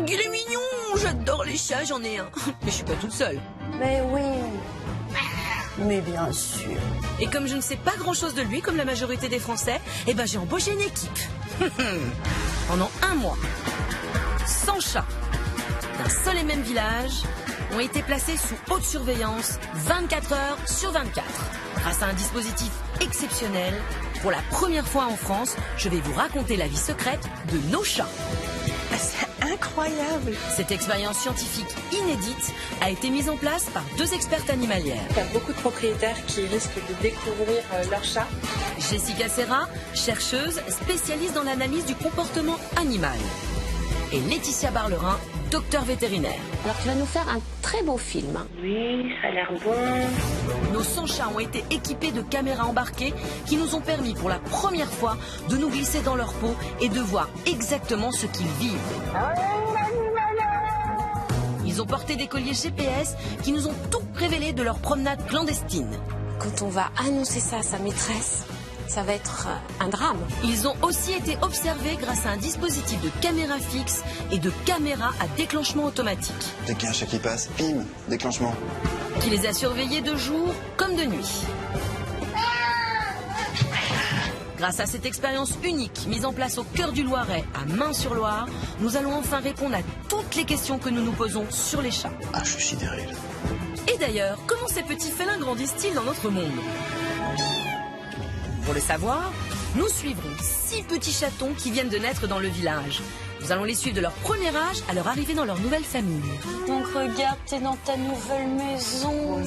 Il est mignon, j'adore les chats, j'en ai un. Mais je suis pas toute seule. Mais oui, mais bien sûr. Et comme je ne sais pas grand-chose de lui, comme la majorité des Français, eh ben j'ai embauché une équipe. Pendant 1 mois, 100 chats d'un seul et même village ont été placés sous haute surveillance 24 heures sur 24. Grâce à un dispositif exceptionnel, pour la première fois en France, je vais vous raconter la vie secrète de nos chats. C'est incroyable. Cette expérience scientifique inédite a été mise en place par 2 expertes animalières. Il y a beaucoup de propriétaires qui risquent de découvrir leur chat. Jessica Serra, chercheuse spécialiste dans l'analyse du comportement animal. Et Laetitia Barlerin, docteur vétérinaire. Alors tu vas nous faire un très beau film. Oui, ça a l'air bon. Nos 100 chats ont été équipés de caméras embarquées qui nous ont permis pour la première fois de nous glisser dans leur peau et de voir exactement ce qu'ils vivent. Ils ont porté des colliers GPS qui nous ont tout révélé de leur promenade clandestine. Quand on va annoncer ça à sa maîtresse, ça va être un drame. Ils ont aussi été observés grâce à un dispositif de caméra fixe et de caméra à déclenchement automatique. Dès qu'il y a un chat qui passe, bim, déclenchement. Qui les a surveillés de jour comme de nuit. Grâce à cette expérience unique mise en place au cœur du Loiret, à Main-sur-Loire, nous allons enfin répondre à toutes les questions que nous nous posons sur les chats. Ah, je suis sidéré, là. Et d'ailleurs, comment ces petits félins grandissent-ils dans notre monde? Pour le savoir, nous suivrons 6 petits chatons qui viennent de naître dans le village. Nous allons les suivre de leur premier âge à leur arrivée dans leur nouvelle famille. Donc regarde, t'es dans ta nouvelle maison.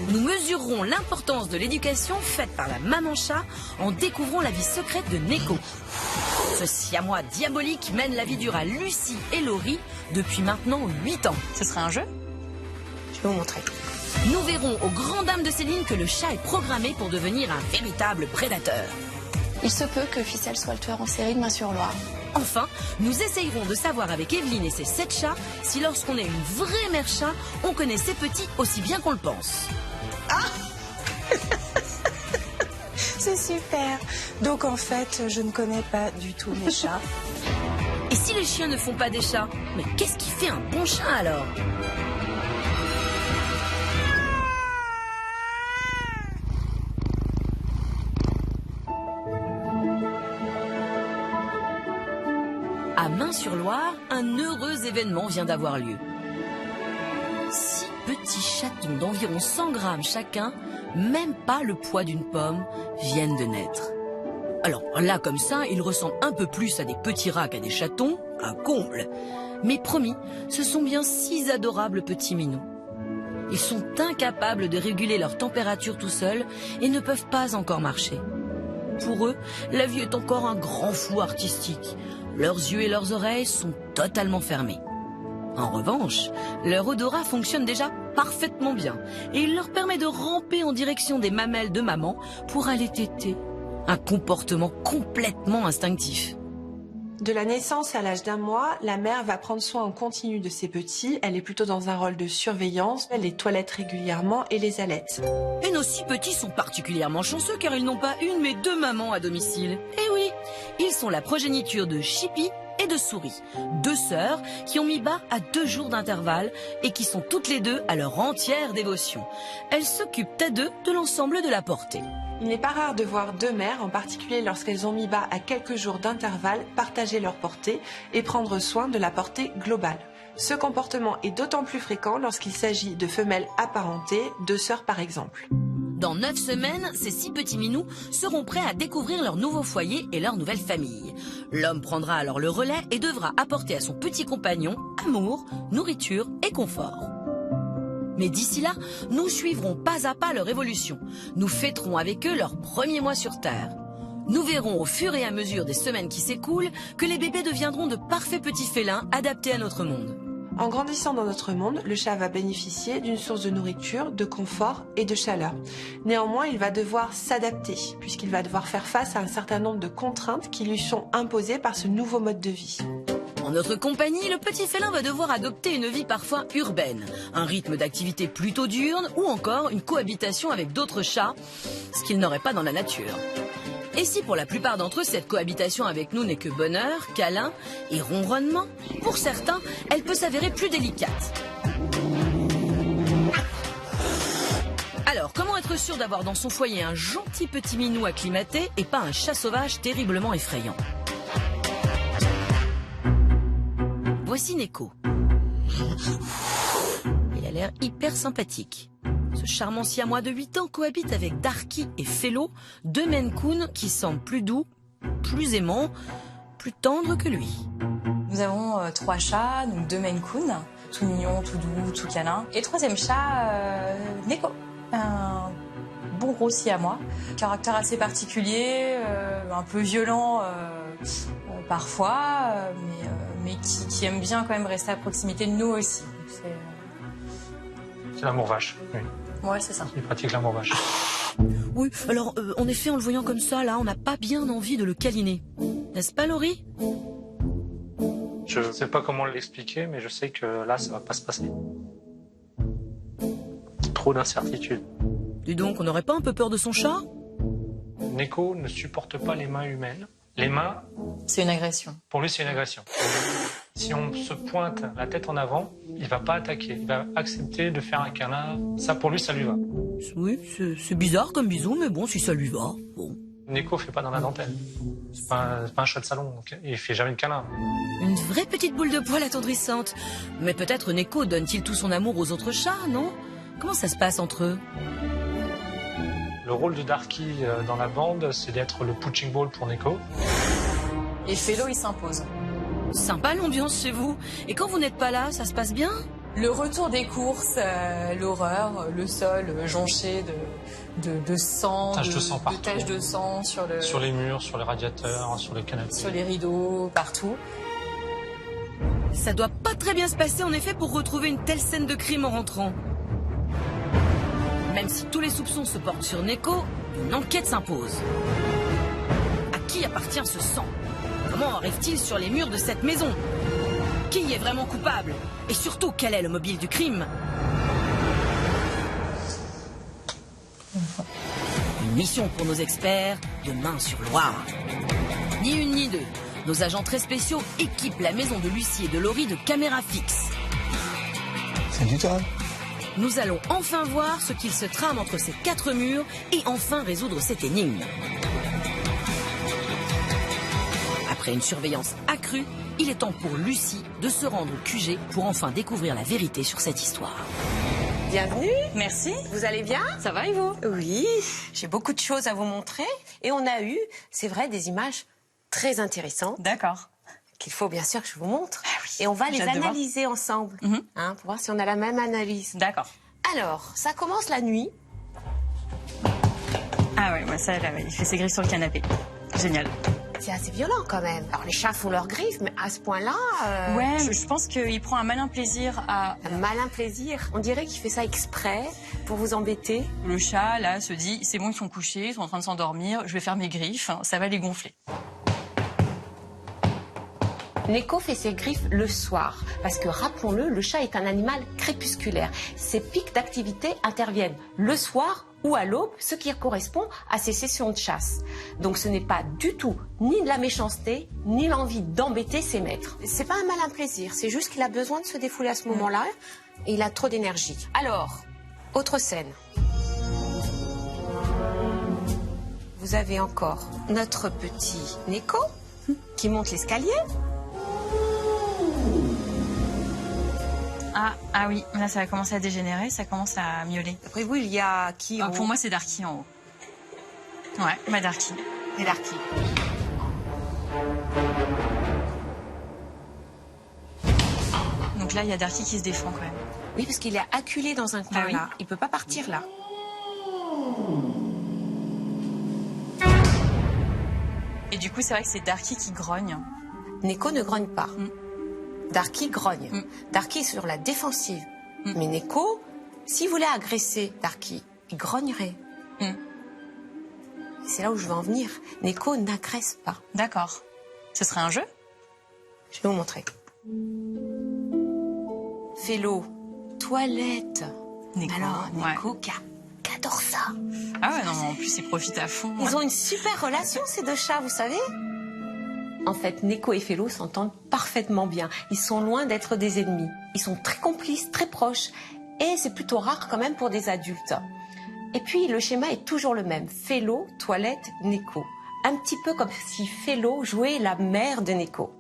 Nous mesurerons l'importance de l'éducation faite par la maman chat en découvrant la vie secrète de Neko. Ce siamois diabolique mène la vie dure à Lucie et Laurie depuis maintenant 8 ans. Ce serait un jeu? Je vais vous montrer. Nous verrons aux grandes dames de Céline que le chat est programmé pour devenir un véritable prédateur. Il se peut que Ficelle soit le tueur en série de Main-sur-Loire. Enfin, nous essayerons de savoir avec Evelyne et ses 7 chats si lorsqu'on est une vraie mère chat, on connaît ses petits aussi bien qu'on le pense. C'est super. Donc en fait, je ne connais pas du tout mes chats. Et si les chiens ne font pas des chats, mais qu'est-ce qui fait un bon chat alors ? À Main-sur-Loire, un heureux événement vient d'avoir lieu. 6 petits chatons d'environ 100 grammes chacun, même pas le poids d'une pomme, viennent de naître. Alors là, comme ça, ils ressemblent un peu plus à des petits rats qu'à des chatons, un comble. Mais promis, ce sont bien 6 adorables petits minous. Ils sont incapables de réguler leur température tout seuls et ne peuvent pas encore marcher. Pour eux, la vie est encore un grand flou artistique. Leurs yeux et leurs oreilles sont totalement fermés. En revanche, leur odorat fonctionne déjà parfaitement bien et il leur permet de ramper en direction des mamelles de maman pour aller téter. Un comportement complètement instinctif. De la naissance à l'âge d'1 mois, la mère va prendre soin en continu de ses petits. Elle est plutôt dans un rôle de surveillance. Elle les toilette régulièrement et les allaite. Et nos 6 petits sont particulièrement chanceux car ils n'ont pas une mais 2 mamans à domicile. Eh oui, ils sont la progéniture de Chippy et de Souris, 2 sœurs qui ont mis bas à 2 jours d'intervalle et qui sont toutes les 2 à leur entière dévotion. Elles s'occupent à 2 de l'ensemble de la portée. Il n'est pas rare de voir 2 mères, en particulier lorsqu'elles ont mis bas à quelques jours d'intervalle, partager leur portée et prendre soin de la portée globale. Ce comportement est d'autant plus fréquent lorsqu'il s'agit de femelles apparentées, 2 sœurs par exemple. Dans 9 semaines, ces 6 petits minous seront prêts à découvrir leur nouveau foyer et leur nouvelle famille. L'homme prendra alors le relais et devra apporter à son petit compagnon amour, nourriture et confort. Mais d'ici là, nous suivrons pas à pas leur évolution. Nous fêterons avec eux leurs premiers mois sur Terre. Nous verrons au fur et à mesure des semaines qui s'écoulent que les bébés deviendront de parfaits petits félins adaptés à notre monde. En grandissant dans notre monde, le chat va bénéficier d'une source de nourriture, de confort et de chaleur. Néanmoins, il va devoir s'adapter, puisqu'il va devoir faire face à un certain nombre de contraintes qui lui sont imposées par ce nouveau mode de vie. En notre compagnie, le petit félin va devoir adopter une vie parfois urbaine, un rythme d'activité plutôt diurne ou encore une cohabitation avec d'autres chats, ce qu'il n'aurait pas dans la nature. Et si pour la plupart d'entre eux, cette cohabitation avec nous n'est que bonheur, câlin et ronronnement, pour certains, elle peut s'avérer plus délicate. Alors, comment être sûr d'avoir dans son foyer un gentil petit minou acclimaté et pas un chat sauvage terriblement effrayant? Voici Neko. Il a l'air hyper sympathique. Ce charmant siamois de 8 ans cohabite avec Darky et Felo, 2 Maine Coon qui semblent plus doux, plus aimants, plus tendres que lui. Nous avons 3 chats, donc 2 Maine Coon, tout mignon, tout doux, tout câlin. Et 3e chat, Neko, un bon gros siamois, caractère assez particulier, un peu violent parfois, mais qui aime bien quand même rester à proximité de nous aussi. C'est l'amour vache, oui. Ouais, c'est ça. Il pratique l'amour vache. Oui, alors en effet, en le voyant comme ça, là, on n'a pas bien envie de le câliner. N'est-ce pas, Laurie? Je ne sais pas comment l'expliquer, mais je sais que là, ça va pas se passer. Trop d'incertitudes. Dis donc, on n'aurait pas un peu peur de son chat? Neko ne supporte pas les mains humaines. Les mains, C'est une agression. pour lui, c'est une agression. Si on se pointe la tête en avant, il va pas attaquer. Il va accepter de faire un câlin. Ça, pour lui, ça lui va. Oui, c'est bizarre comme bisou, mais bon, si ça lui va, bon. Neko fait pas dans la dentelle. C'est pas un chat de salon. Donc il fait jamais de câlin. Une vraie petite boule de poil attendrissante. Mais peut-être Neko donne-t-il tout son amour aux autres chats, non? Comment ça se passe entre eux? Le rôle de Darky dans la bande, c'est d'être le punching ball pour Neko. Et Felo, il s'impose. Sympa l'ambiance chez vous. Et quand vous n'êtes pas là, ça se passe bien? Le retour des courses, l'horreur, le sol jonché de sang, Taches de sang partout. taches de sang sur Sur les murs, sur les radiateurs, sur les canapés. sur les rideaux, partout. Ça doit pas très bien se passer en effet pour retrouver une telle scène de crime en rentrant. Même si tous les soupçons se portent sur Neko, une enquête s'impose. À qui appartient ce sang? Comment arrive-t-il sur les murs de cette maison? Qui est vraiment coupable? Et surtout, quel est le mobile du crime? Une mission pour nos experts de Main-sur-Loire. Ni une ni deux, nos agents très spéciaux équipent la maison de Lucie et de Laurie de caméras fixes. Salut toi. Nous allons enfin voir ce qu'il se trame entre ces 4 murs et enfin résoudre cette énigme. Après une surveillance accrue, il est temps pour Lucie de se rendre au QG pour enfin découvrir la vérité sur cette histoire. Bienvenue, Merci. vous allez bien? Ça va et vous? Oui, j'ai beaucoup de choses à vous montrer et on a eu, c'est vrai, des images très intéressantes D'accord. qu'il faut bien sûr que je vous montre. oui, Et on va les j'ai hâte de voir. analyser ensemble, Mhm. pour voir si on a la même analyse. D'accord. Alors, ça commence la nuit. Ah ouais, moi ça, là, il fait ses griffes sur le canapé. Génial. C'est assez violent quand même. Alors les chats font leurs griffes, mais à ce point-là, Ouais, mais je pense qu'il prend un malin plaisir à... un malin plaisir. On dirait qu'il fait ça exprès pour vous embêter. Le chat, là, se dit, c'est bon, ils sont couchés, ils sont en train de s'endormir, je vais faire mes griffes, ça va les gonfler. Neko fait ses griffes le soir, parce que rappelons-le, le chat est un animal crépusculaire. Ses pics d'activité interviennent le soir ou à l'aube, ce qui correspond à ses sessions de chasse. Donc ce n'est pas du tout ni de la méchanceté, ni l'envie d'embêter ses maîtres. C'est pas un malin plaisir, c'est juste qu'il a besoin de se défouler à ce moment-là et il a trop d'énergie. Alors, autre scène. Vous avez encore notre petit Neko qui monte l'escalier. Ah oui, là ça va commencer à dégénérer, ça commence à miauler. Après vous, il y a qui en Pour haut? moi, c'est Darky en haut. Ouais, bah Darky. C'est Darky. Donc là, il y a Darky qui se défend quand même. Oui, parce qu'il est acculé dans un coin Ah oui. là. Il peut pas partir là. Et du coup, c'est vrai que c'est Darky qui grogne. Neko ne grogne pas. Darky grogne. Mm. Darky est sur la défensive. Mais Neko, s'il voulait agresser Darky, il grognerait. Mm. Et c'est là où je veux en venir. Neko n'agresse pas. D'accord. Ce serait un jeu? Je vais vous montrer. Felo, toilette. Neko, Alors, ouais. Neko qui adore ça. Ah ouais, non, mais en plus, ils profitent à fond. Ils ont une super relation, ces deux chats, vous savez. En fait, Neko et Felo s'entendent parfaitement bien. Ils sont loin d'être des ennemis. Ils sont très complices, très proches. Et c'est plutôt rare quand même pour des adultes. Et puis, le schéma est toujours le même. Felo, toilette, Neko. Un petit peu comme si Felo jouait la mère de Neko.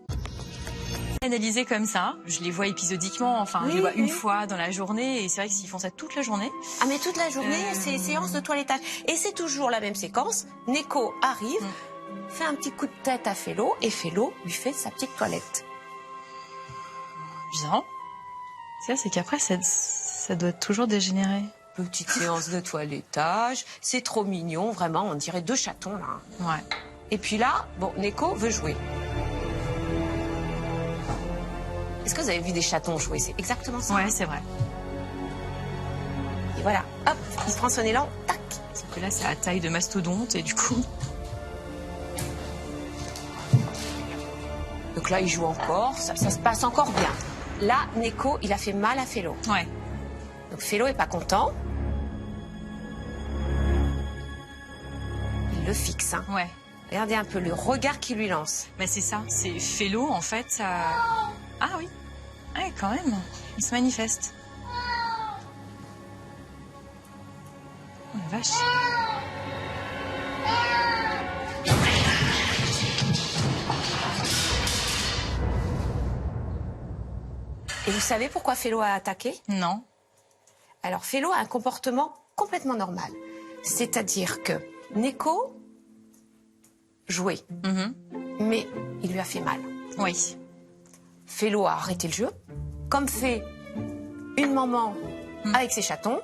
Analysé comme ça, je les vois épisodiquement, enfin je les vois une fois dans la journée et c'est vrai que s'ils font ça toute la journée. Ah mais toute la journée, c'est séance de toilettage. Et c'est toujours la même séquence. Neko arrive, fait un petit coup de tête à Felo et Felo lui fait sa petite toilette. Bizarre. C'est qu'après ça doit toujours dégénérer. Petite séance de toilettage, c'est trop mignon, vraiment, on dirait deux chatons là. Ouais. Et puis là, bon, Neko veut jouer. Est-ce que vous avez vu des chatons jouer? C'est exactement ça. Ouais, c'est vrai. Et voilà, hop, il prend son élan, tac. Sauf que là, c'est à taille de mastodonte et du coup... Donc là, il joue encore, ça se passe encore bien. Là, Neko, il a fait mal à Felo. Ouais. Donc Felo est pas content. Il le fixe. Hein. Ouais. Regardez un peu le regard qu'il lui lance. Mais c'est ça, c'est Felo en fait. Ah oui. Ouais, quand même. Il se manifeste. Oh la vache. Et vous savez pourquoi Felo a attaqué? Non. Alors Felo a un comportement complètement normal. C'est-à-dire que Neko jouait, mais il lui a fait mal. Oui. Felo a arrêté le jeu, comme fait une maman avec ses chatons.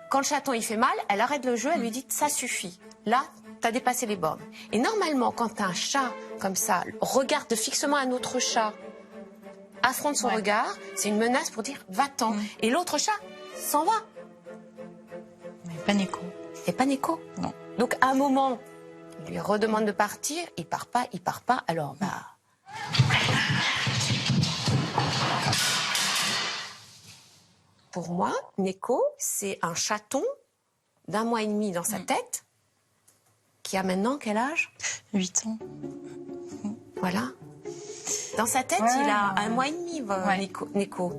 Quand le chaton il fait mal, elle arrête le jeu, elle lui dit « ça suffit, là, t'as dépassé les bornes ». Et normalement, quand un chat, comme ça, regarde fixement un autre chat, affronte son regard, c'est une menace pour dire « va-t'en ». Et l'autre chat s'en va. Mais pas Neko. Et pas Neko. Non. Donc à un moment, il lui redemande de partir, il part pas, alors Pour moi, Neko, c'est un chaton d'1 mois et demi dans sa tête, qui a maintenant quel âge? 8 ans. Voilà. Dans sa tête, il a 1 mois et demi, Neko.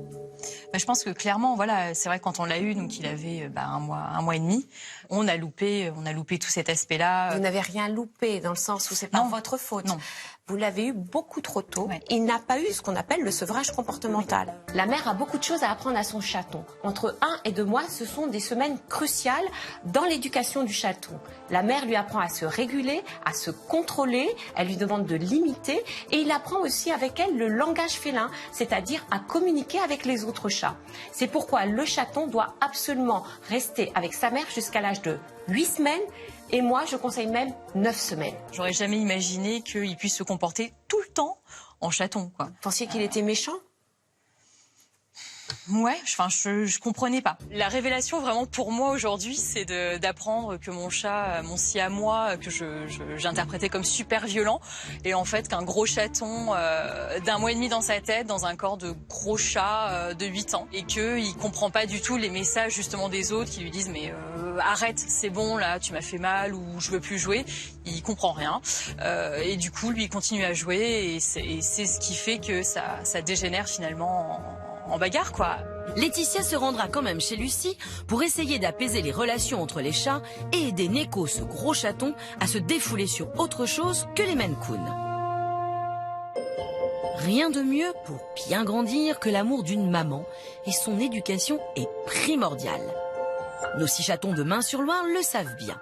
Bah, je pense que clairement, voilà, c'est vrai que quand on l'a eu, donc il avait 1 mois et demi, on a loupé tout cet aspect-là. Vous n'avez rien loupé dans le sens où c'est pas votre faute. Non. Vous l'avez eu beaucoup trop tôt. Ouais. Il n'a pas eu ce qu'on appelle le sevrage comportemental. La mère a beaucoup de choses à apprendre à son chaton. Entre 1 et 2 mois, ce sont des semaines cruciales dans l'éducation du chaton. La mère lui apprend à se réguler, à se contrôler, elle lui demande de l'imiter et il apprend aussi avec elle le langage félin, c'est-à-dire à communiquer avec les autres chats. C'est pourquoi le chaton doit absolument rester avec sa mère jusqu'à l'âge de 8 semaines. Et moi, je conseille même 9 semaines. J'aurais jamais imaginé qu'il puisse se comporter tout le temps en chaton, quoi. Vous pensiez qu'il était méchant? Ouais, je comprenais pas. La révélation vraiment pour moi aujourd'hui, c'est d'apprendre que mon chat, mon siamois, que j'interprétais comme super violent, et en fait qu'un gros chaton d'1 mois et demi dans sa tête, dans un corps de gros chat de 8 ans, et qu'il comprend pas du tout les messages justement des autres qui lui disent mais arrête, c'est bon là, tu m'as fait mal ou je veux plus jouer. Il comprend rien, et du coup lui il continue à jouer, et c'est ce qui fait que ça dégénère finalement en bagarre, quoi. Laetitia se rendra quand même chez Lucie pour essayer d'apaiser les relations entre les chats et aider Neko, ce gros chaton, à se défouler sur autre chose que les Maine Coon. Rien de mieux pour bien grandir que l'amour d'une maman, et son éducation est primordiale. Nos 6 chatons de Main-sur-Loire le savent bien.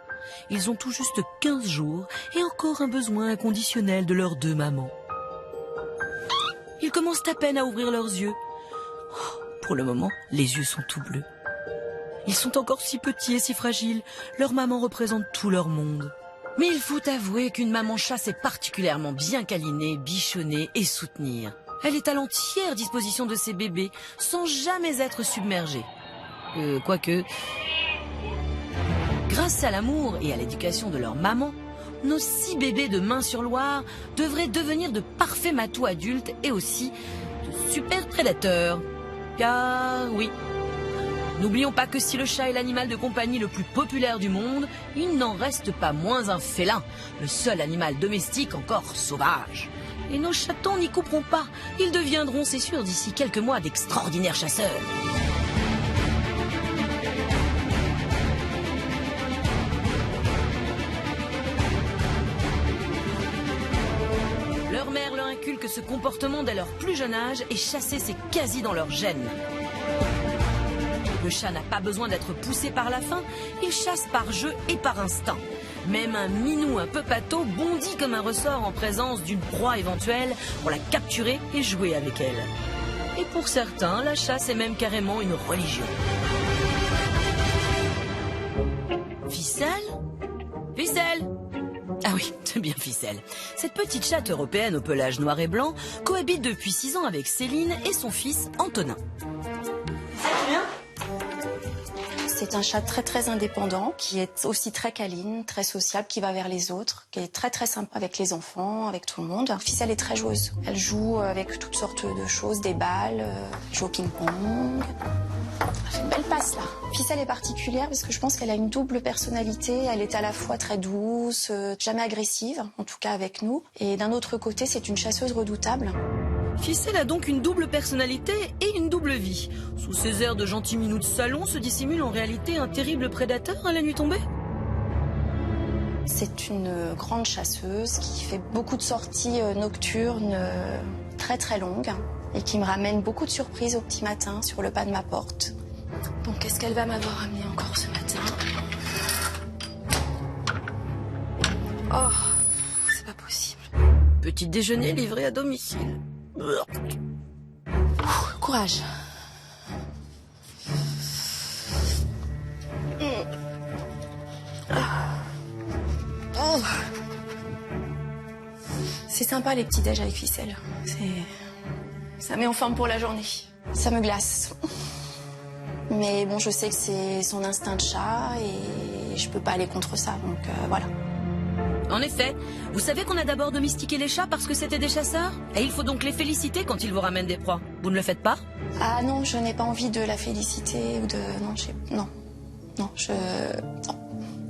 Ils ont tout juste 15 jours et encore un besoin inconditionnel de leurs 2 mamans. Ils commencent à peine à ouvrir leurs yeux. Pour le moment, les yeux sont tout bleus. Ils sont encore si petits et si fragiles. Leur maman représente tout leur monde. Mais il faut avouer qu'une maman chat sait particulièrement bien câliner, bichonner et soutenir. Elle est à l'entière disposition de ses bébés, sans jamais être submergée. Quoique... Grâce à l'amour et à l'éducation de leur maman, nos 6 bébés de Main-sur-Loire devraient devenir de parfaits matous adultes et aussi de super prédateurs. Car oui, N'oublions pas que si le chat est l'animal de compagnie le plus populaire du monde, il n'en reste pas moins un félin, le seul animal domestique encore sauvage. Et nos chatons n'y couperont pas, ils deviendront, c'est sûr, d'ici quelques mois d'extraordinaires chasseurs. Leur mère leur inculque ce comportement dès leur plus jeune âge et chasser c'est quasi dans leur gène. Le chat n'a pas besoin d'être poussé par la faim, il chasse par jeu et par instinct. Même un minou un peu pâteau bondit comme un ressort en présence d'une proie éventuelle pour la capturer et jouer avec elle. Et pour certains, la chasse est même carrément une religion. Ficelle ? Ficelle ? Ah oui, c'est bien Ficelle. Cette petite chatte européenne au pelage noir et blanc cohabite depuis 6 ans avec Céline et son fils Antonin. C'est un chat très très indépendant, qui est aussi très câline, très sociable, qui va vers les autres, qui est très très sympa avec les enfants, avec tout le monde. Ficelle est très joueuse. Elle joue avec toutes sortes de choses, des balles, elle joue au ping-pong. Elle fait une belle passe là. Ficelle est particulière parce que je pense qu'elle a une double personnalité. Elle est à la fois très douce, jamais agressive, en tout cas avec nous. Et d'un autre côté, c'est une chasseuse redoutable. Ficelle a donc une double personnalité et une double vie. Sous ses airs de gentil minou de salon se dissimule en réalité un terrible prédateur à la nuit tombée. C'est une grande chasseuse qui fait beaucoup de sorties nocturnes très très longues et qui me ramène beaucoup de surprises au petit matin sur le pas de ma porte. Donc qu'est-ce qu'elle va m'avoir amené encore ce matin? Oh, c'est pas possible. Petit déjeuner livré à domicile. Courage. Oh. C'est sympa les petits déj avec Ficelle. Ça met en forme pour la journée. Ça me glace. Mais bon, je sais que c'est son instinct de chat et je peux pas aller contre ça, donc voilà. En effet, vous savez qu'on a d'abord domestiqué les chats parce que c'était des chasseurs? Et il faut donc les féliciter quand ils vous ramènent des proies. Vous ne le faites pas? Ah non, je n'ai pas envie de la féliciter ou de... Non, non.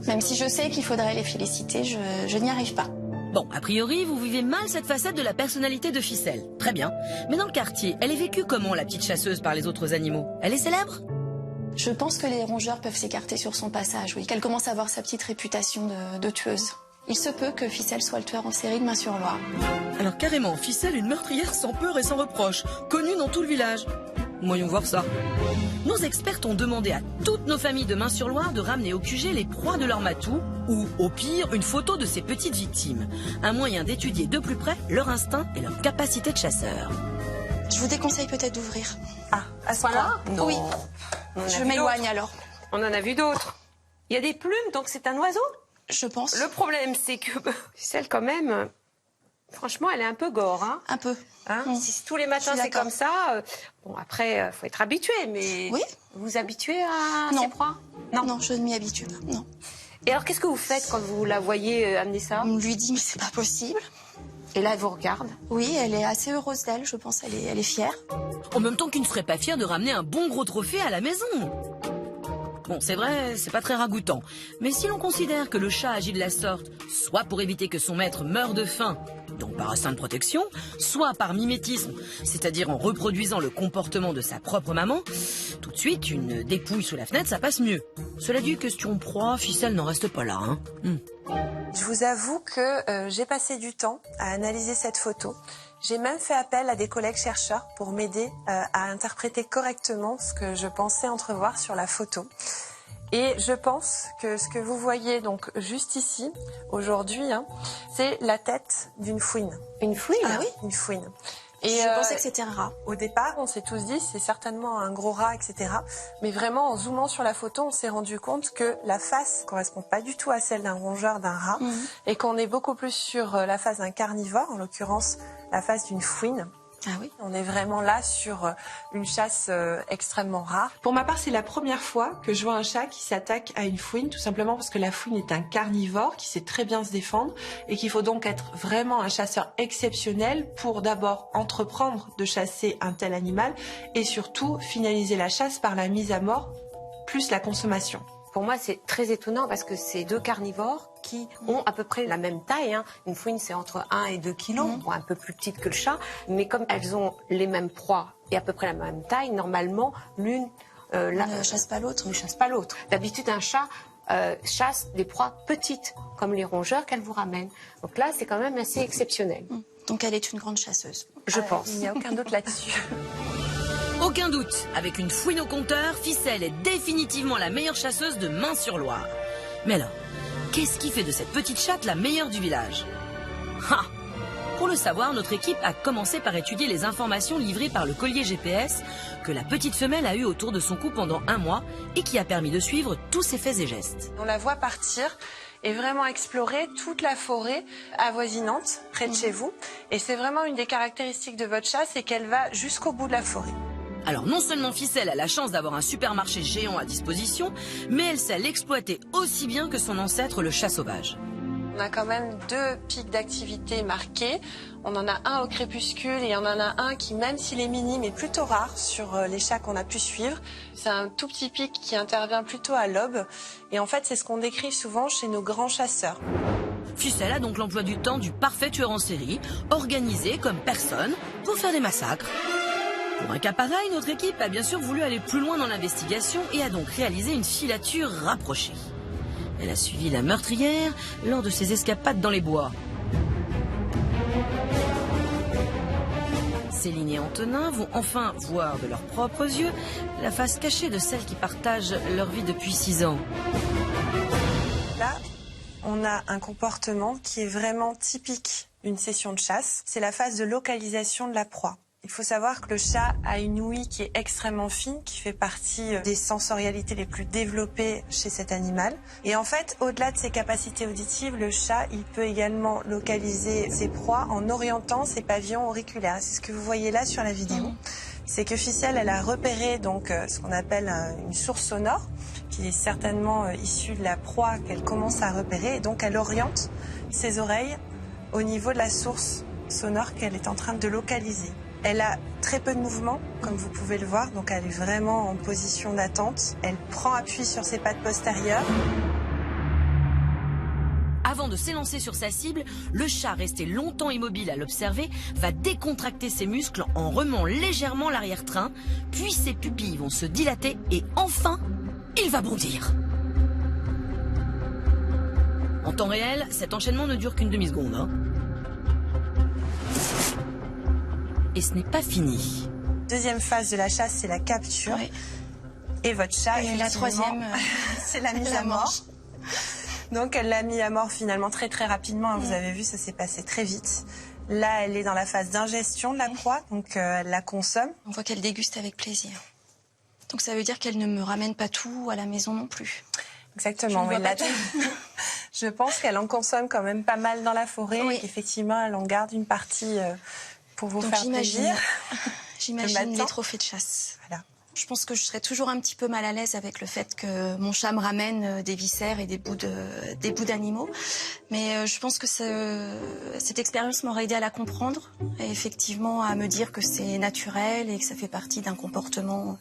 Même si je sais qu'il faudrait les féliciter, je n'y arrive pas. Bon, a priori, vous vivez mal cette facette de la personnalité de Ficelle. Très bien. Mais dans le quartier, elle est vécue comment, la petite chasseuse, par les autres animaux? Elle est célèbre? Je pense que les rongeurs peuvent s'écarter sur son passage, oui. Qu'elle commence à avoir sa petite réputation de tueuse. Il se peut que Ficelle soit le tueur en série de Main-sur-Loire. Alors carrément, Ficelle, une meurtrière sans peur et sans reproche, connue dans tout le village. Voyons voir ça. Nos expertes ont demandé à toutes nos familles de Main-sur-Loire de ramener au QG les proies de leur matou, ou au pire, une photo de ces petites victimes. Un moyen d'étudier de plus près leur instinct et leur capacité de chasseur. Je vous déconseille peut-être d'ouvrir. Ah, à ce point-là? Non. Oui. Je m'éloigne alors. On en a vu d'autres. Il y a des plumes, donc c'est un oiseau? Je pense. Le problème, c'est que celle, quand même, franchement, elle est un peu gore. Hein, Un peu. hein Si tous les matins c'est comme ça, bon, après, faut être habitué, mais Oui. vous vous habituez à Non. ces proies? Non, je ne m'y habitue pas. Non. Et alors, qu'est-ce que vous faites quand vous la voyez amener ça? On lui dit, mais c'est pas possible. Et là, elle vous regarde. Oui, elle est assez heureuse d'elle, je pense. Elle est fière. En même temps qu'il ne serait pas fier de ramener un bon gros trophée à la maison. Bon, c'est vrai, c'est pas très ragoûtant. Mais si l'on considère que le chat agit de la sorte, soit pour éviter que son maître meure de faim, donc par instinct de protection, soit par mimétisme, c'est-à-dire en reproduisant le comportement de sa propre maman, tout de suite, une dépouille sous la fenêtre, ça passe mieux. Cela dit, question proie, Ficelle n'en reste pas là, hein. Je vous avoue que j'ai passé du temps à analyser cette photo. J'ai même fait appel à des collègues chercheurs pour m'aider à interpréter correctement ce que je pensais entrevoir sur la photo. Et je pense que ce que vous voyez donc juste ici, aujourd'hui, hein, c'est la tête d'une fouine. Une fouine? Ah oui? Une fouine. Et je pensais que c'était un rat. Au départ, on s'est tous dit c'est certainement un gros rat, etc. Mais vraiment, en zoomant sur la photo, on s'est rendu compte que la face correspond pas du tout à celle d'un rongeur, d'un rat, et qu'on est beaucoup plus sur la face d'un carnivore, en l'occurrence la face d'une fouine. Ah oui? On est vraiment là sur une chasse extrêmement rare. Pour ma part, c'est la première fois que je vois un chat qui s'attaque à une fouine, tout simplement parce que la fouine est un carnivore qui sait très bien se défendre et qu'il faut donc être vraiment un chasseur exceptionnel pour d'abord entreprendre de chasser un tel animal et surtout finaliser la chasse par la mise à mort plus la consommation. Pour moi, c'est très étonnant parce que c'est 2 carnivores qui ont à peu près la même taille. Une fouine, c'est entre 1 et 2 kilos, un peu plus petite que le chat. Mais comme elles ont les mêmes proies et à peu près la même taille, normalement, l'une ne chasse pas l'autre. Ne chasse pas l'autre. D'habitude, un chat chasse des proies petites, comme les rongeurs qu'elle vous ramène. Donc là, c'est quand même assez exceptionnel. Donc elle est une grande chasseuse. Je pense. Il n'y a aucun doute là-dessus. Aucun doute, avec une fouine au compteur, Ficelle est définitivement la meilleure chasseuse de Main-sur-Loire. Mais alors, qu'est-ce qui fait de cette petite chatte la meilleure du village? Pour le savoir, notre équipe a commencé par étudier les informations livrées par le collier GPS que la petite femelle a eu autour de son cou pendant 1 mois et qui a permis de suivre tous ses faits et gestes. On la voit partir et vraiment explorer toute la forêt avoisinante près de chez vous. Et c'est vraiment une des caractéristiques de votre chat, c'est qu'elle va jusqu'au bout de la forêt. Alors non seulement Ficelle a la chance d'avoir un supermarché géant à disposition, mais elle sait l'exploiter aussi bien que son ancêtre le chat sauvage. On a quand même 2 pics d'activité marqués. On en a un au crépuscule et on en a un qui, même s'il est minime, est plutôt rare sur les chats qu'on a pu suivre. C'est un tout petit pic qui intervient plutôt à l'aube. Et en fait, c'est ce qu'on décrit souvent chez nos grands chasseurs. Ficelle a donc l'emploi du temps du parfait tueur en série, organisé comme personne pour faire des massacres. Pour un cas pareil, notre équipe a bien sûr voulu aller plus loin dans l'investigation et a donc réalisé une filature rapprochée. Elle a suivi la meurtrière lors de ses escapades dans les bois. Céline et Antonin vont enfin voir de leurs propres yeux la face cachée de celles qui partagent leur vie depuis 6 ans. Là, on a un comportement qui est vraiment typique d'une session de chasse. C'est la phase de localisation de la proie. Il faut savoir que le chat a une ouïe qui est extrêmement fine, qui fait partie des sensorialités les plus développées chez cet animal. Et en fait, au-delà de ses capacités auditives, le chat, il peut également localiser ses proies en orientant ses pavillons auriculaires. C'est ce que vous voyez là sur la vidéo. C'est que Ficelle, elle a repéré donc ce qu'on appelle une source sonore, qui est certainement issue de la proie qu'elle commence à repérer. Et donc, elle oriente ses oreilles au niveau de la source sonore qu'elle est en train de localiser. Elle a très peu de mouvement, comme vous pouvez le voir, donc elle est vraiment en position d'attente. Elle prend appui sur ses pattes postérieures. Avant de s'élancer sur sa cible, le chat, resté longtemps immobile à l'observer, va décontracter ses muscles en remuant légèrement l'arrière-train, puis ses pupilles vont se dilater et enfin, il va bondir. En temps réel, cet enchaînement ne dure qu'une demi-seconde. Et ce n'est pas fini. Deuxième phase de la chasse, c'est la capture. Oui. Et votre chat, et la troisième, c'est la mise à mort. Donc elle l'a mis à mort finalement très rapidement. Vous avez vu, ça s'est passé très vite. Là, elle est dans la phase d'ingestion de la proie, donc elle la consomme. On voit qu'elle déguste avec plaisir. Donc ça veut dire qu'elle ne me ramène pas tout à la maison non plus. Exactement, oui. Je pense qu'elle en consomme quand même pas mal dans la forêt. Oui. Effectivement, elle en garde une partie pour vous faire plaisir. J'imagine les trophées de chasse. Voilà. Je pense que je serais toujours un petit peu mal à l'aise avec le fait que mon chat me ramène des viscères et des bouts d'animaux. Mais je pense que cette expérience m'aurait aidé à la comprendre et effectivement à me dire que c'est naturel et que ça fait partie d'un comportement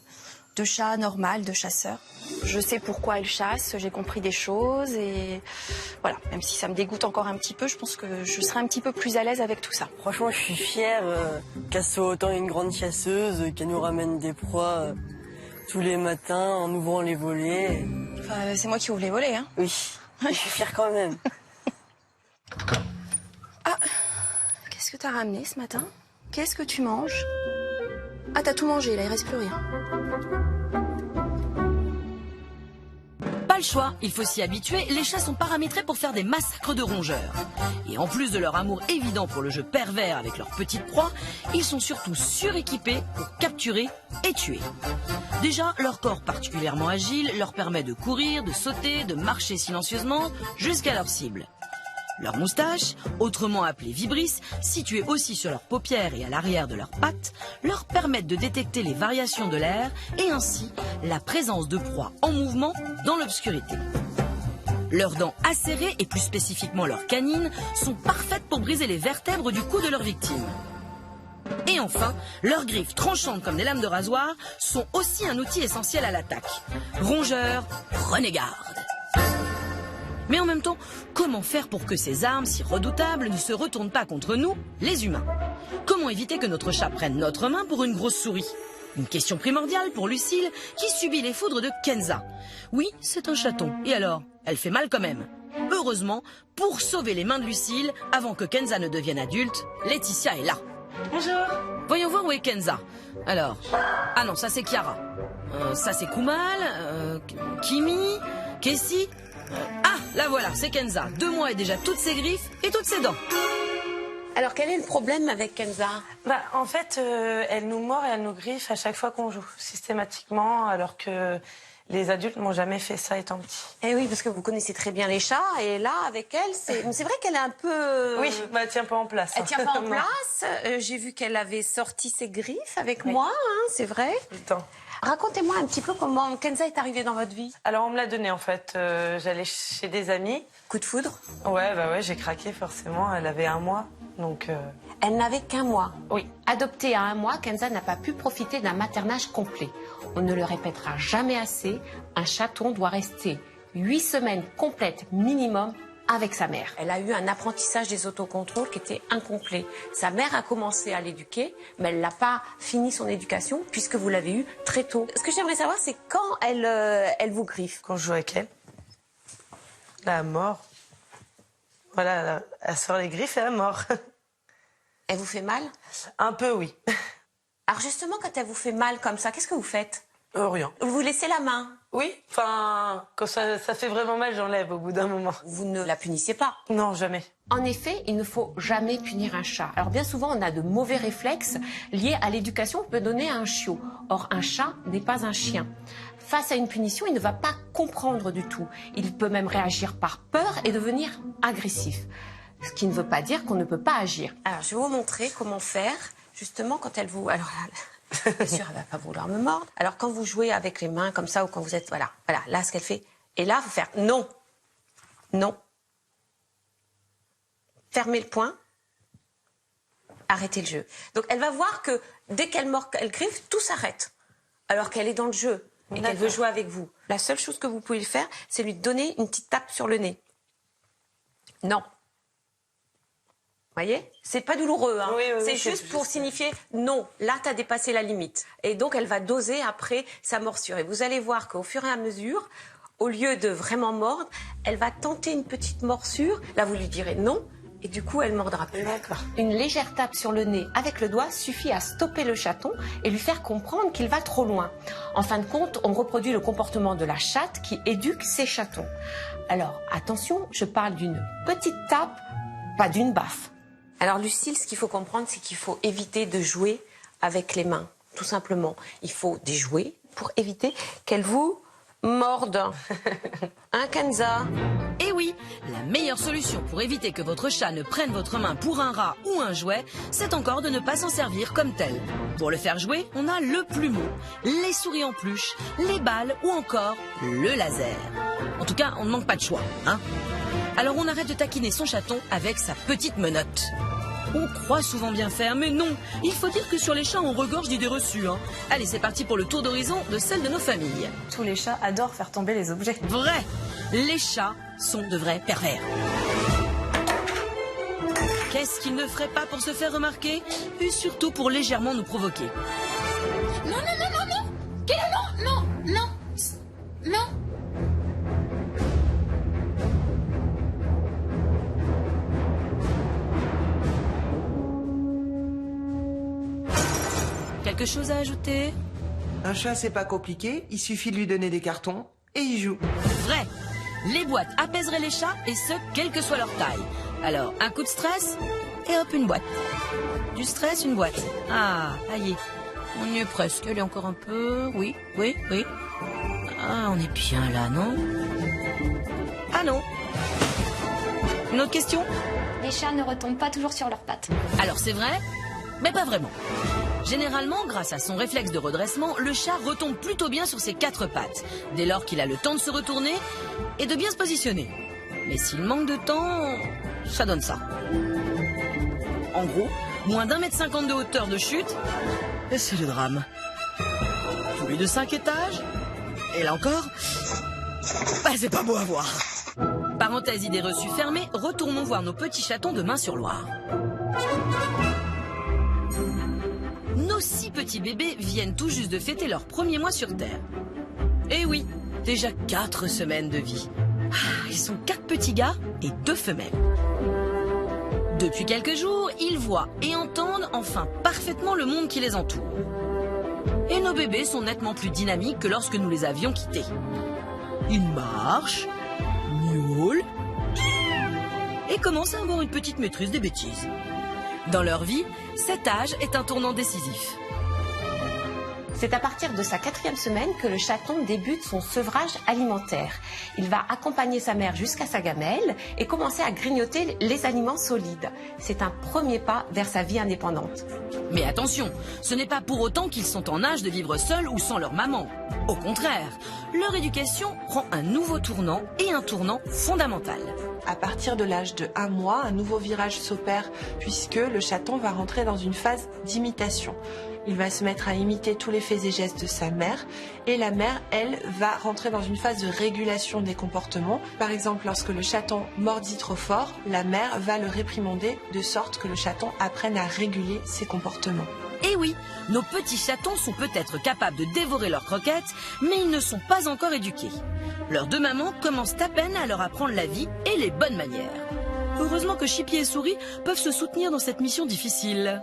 de chat normal, de chasseur. Je sais pourquoi elle chasse, j'ai compris des choses et voilà, même si ça me dégoûte encore un petit peu, je pense que je serai un petit peu plus à l'aise avec tout ça. Franchement, je suis fière qu'elle soit autant une grande chasseuse, qu'elle nous ramène des proies tous les matins en ouvrant les volets. Enfin, c'est moi qui ouvre les volets, hein. Oui, je suis fière quand même. Ah, qu'est-ce que t'as ramené ce matin? Qu'est-ce que tu manges? Ah, t'as tout mangé, là, il reste plus rien. Pas le choix, il faut s'y habituer, les chats sont paramétrés pour faire des massacres de rongeurs. Et en plus de leur amour évident pour le jeu pervers avec leurs petites proies, ils sont surtout suréquipés pour capturer et tuer. Déjà, leur corps particulièrement agile leur permet de courir, de sauter, de marcher silencieusement jusqu'à leur cible. Leurs moustaches, autrement appelées vibrisses, situées aussi sur leurs paupières et à l'arrière de leurs pattes, leur permettent de détecter les variations de l'air et ainsi la présence de proies en mouvement dans l'obscurité. Leurs dents acérées et plus spécifiquement leurs canines sont parfaites pour briser les vertèbres du cou de leur victime. Et enfin, leurs griffes tranchantes comme des lames de rasoir sont aussi un outil essentiel à l'attaque. Rongeurs, prenez garde. Mais en même temps, comment faire pour que ces armes si redoutables ne se retournent pas contre nous, les humains? Comment éviter que notre chat prenne notre main pour une grosse souris? Une question primordiale pour Lucille, qui subit les foudres de Kenza. Oui, c'est un chaton. Et alors? Elle fait mal quand même. Heureusement, pour sauver les mains de Lucille, avant que Kenza ne devienne adulte, Laetitia est là. Bonjour. Voyons voir où est Kenza. Alors, ah non, ça c'est Chiara. Ça c'est Kumal, Kimi, Kessie. Ah, la voilà, c'est Kenza. 2 mois et déjà toutes ses griffes et toutes ses dents. Alors, quel est le problème avec Kenza? En fait, elle nous mord et elle nous griffe à chaque fois qu'on joue, systématiquement, alors que les adultes n'ont jamais fait ça étant petit. Eh oui, parce que vous connaissez très bien les chats, et là, avec elle, c'est vrai qu'elle est un peu... Oui, elle tient pas en place. Elle tient pas en place. J'ai vu qu'elle avait sorti ses griffes avec moi, hein, c'est vrai. Tout le temps. Racontez-moi un petit peu comment Kenza est arrivée dans votre vie. Alors, on me l'a donnée, en fait. J'allais chez des amis. Coup de foudre? Ouais, j'ai craqué, forcément. Elle avait 1 mois, donc... Elle n'avait qu'1 mois. Oui. Adoptée à 1 mois, Kenza n'a pas pu profiter d'un maternage complet. On ne le répétera jamais assez, un chaton doit rester 8 semaines complètes minimum avec sa mère. Elle a eu un apprentissage des autocontrôles qui était incomplet. Sa mère a commencé à l'éduquer, mais elle n'a pas fini son éducation puisque vous l'avez eu très tôt. Ce que j'aimerais savoir, c'est quand elle vous griffe. Quand je joue avec elle, la mort. Voilà, elle sort les griffes et elle mord. Elle vous fait mal? Un peu, oui. Alors justement, quand elle vous fait mal comme ça, qu'est-ce que vous faites? Rien. Vous vous laissez la main? Oui, quand ça fait vraiment mal, j'enlève au bout d'un moment. Vous ne la punissez pas? Non, jamais. En effet, il ne faut jamais punir un chat. Alors bien souvent, on a de mauvais réflexes liés à l'éducation qu'on peut donner à un chiot. Or, un chat n'est pas un chien. Face à une punition, il ne va pas comprendre du tout. Il peut même réagir par peur et devenir agressif. Ce qui ne veut pas dire qu'on ne peut pas agir. Alors, je vais vous montrer comment faire, justement, quand elle vous... Alors, bien sûr, elle ne va pas vouloir me mordre. Alors, quand vous jouez avec les mains comme ça, ou quand vous êtes... Voilà, là, ce qu'elle fait. Et là, il faut faire non. Non. Fermez le poing. Arrêtez le jeu. Donc, elle va voir que dès qu'elle mord, elle griffe, tout s'arrête. Alors qu'elle est dans le jeu et qu'elle veut jouer avec vous. La seule chose que vous pouvez faire, c'est lui donner une petite tape sur le nez. Non. Vous voyez? C'est pas douloureux, hein. C'est juste pour signifier non, là tu as dépassé la limite. Et donc elle va doser après sa morsure. Et vous allez voir qu'au fur et à mesure, au lieu de vraiment mordre, elle va tenter une petite morsure. Là vous lui direz non. Et du coup, elle mordra plus. D'accord. Une légère tape sur le nez avec le doigt suffit à stopper le chaton et lui faire comprendre qu'il va trop loin. En fin de compte, on reproduit le comportement de la chatte qui éduque ses chatons. Alors, attention, je parle d'une petite tape, pas d'une baffe. Alors, Lucille, ce qu'il faut comprendre, c'est qu'il faut éviter de jouer avec les mains, tout simplement. Il faut des jouets pour éviter qu'elle vous morde. Hein, Kenza? Et oui, la meilleure solution pour éviter que votre chat ne prenne votre main pour un rat ou un jouet, c'est encore de ne pas s'en servir comme tel. Pour le faire jouer, on a le plumeau, les souris en peluche, les balles ou encore le laser. En tout cas, on ne manque pas de choix, hein? Alors on arrête de taquiner son chaton avec sa petite menotte. On croit souvent bien faire, mais non. Il faut dire que sur les chats, on regorge d'idées reçues, hein. Allez, c'est parti pour le tour d'horizon de celle de nos familles. Tous les chats adorent faire tomber les objets. Vrai, les chats sont de vrais pervers. Qu'est-ce qu'ils ne feraient pas pour se faire remarquer? Et surtout pour légèrement nous provoquer. Non, non, non, non, non. Non, non, non, non. Quelque chose à ajouter? Un chat, c'est pas compliqué, il suffit de lui donner des cartons et il joue. Vrai, les boîtes apaiseraient les chats et ce, quelle que soit leur taille. Alors, un coup de stress et hop, une boîte. Du stress, une boîte. Ah, aïe, on y est presque. Elle est encore un peu... Oui, oui, oui. Ah, on est bien là, non? Ah non. Une autre question? Les chats ne retombent pas toujours sur leurs pattes. Alors c'est vrai, mais pas vraiment. Généralement, grâce à son réflexe de redressement, le chat retombe plutôt bien sur ses 4 pattes, dès lors qu'il a le temps de se retourner et de bien se positionner. Mais s'il manque de temps, ça donne ça. En gros, Moins d'1,50 m de hauteur de chute, et c'est le drame. Plus de 5 étages, et là encore, bah, c'est pas beau à voir. Parenthèse idée reçue fermée, retournons voir nos petits chatons de Main-sur-Loire. Nos 6 petits bébés viennent tout juste de fêter leur premier mois sur Terre. Eh oui, déjà 4 semaines de vie. Ils sont 4 petits gars et 2 femelles. Depuis quelques jours, ils voient et entendent enfin parfaitement le monde qui les entoure. Et nos bébés sont nettement plus dynamiques que lorsque nous les avions quittés. Ils marchent, miaulent et commencent à avoir une petite maîtrise des bêtises. Dans leur vie, cet âge est un tournant décisif. C'est à partir de sa 4e semaine que le chaton débute son sevrage alimentaire. Il va accompagner sa mère jusqu'à sa gamelle et commencer à grignoter les aliments solides. C'est un premier pas vers sa vie indépendante. Mais attention, ce n'est pas pour autant qu'ils sont en âge de vivre seuls ou sans leur maman. Au contraire, leur éducation prend un nouveau tournant et un tournant fondamental. À partir de l'âge de 1 mois, un nouveau virage s'opère puisque le chaton va rentrer dans une phase d'imitation. Il va se mettre à imiter tous les faits et gestes de sa mère et la mère, elle, va rentrer dans une phase de régulation des comportements. Par exemple, lorsque le chaton mordit trop fort, la mère va le réprimander de sorte que le chaton apprenne à réguler ses comportements. Et oui, nos petits chatons sont peut-être capables de dévorer leurs croquettes, mais ils ne sont pas encore éduqués. Leurs 2 mamans commencent à peine à leur apprendre la vie et les bonnes manières. Heureusement que Chippy et Souris peuvent se soutenir dans cette mission difficile.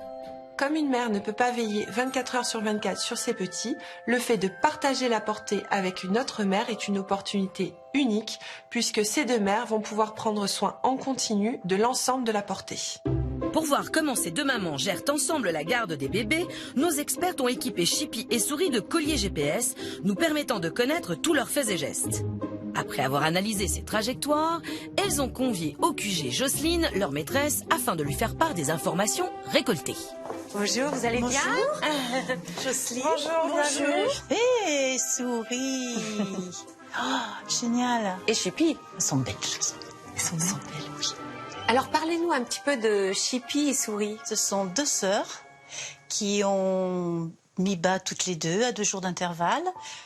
Comme une mère ne peut pas veiller 24 heures sur 24 sur ses petits, le fait de partager la portée avec une autre mère est une opportunité unique puisque ces 2 mères vont pouvoir prendre soin en continu de l'ensemble de la portée. Pour voir comment ces 2 mamans gèrent ensemble la garde des bébés, nos experts ont équipé Chippy et Souris de colliers GPS, nous permettant de connaître tous leurs faits et gestes. Après avoir analysé ces trajectoires, elles ont convié au QG Jocelyne, leur maîtresse, afin de lui faire part des informations récoltées. Bonjour, vous allez bien? Jocelyne. Bonjour, bienvenue. Hé, Souris. Oh, génial. Et Chippy. Elles sont belles, elles sont belles, oui. Alors parlez-nous un petit peu de Chippy et Souris. Ce sont 2 sœurs qui ont mis bas toutes les 2 à 2 jours d'intervalle.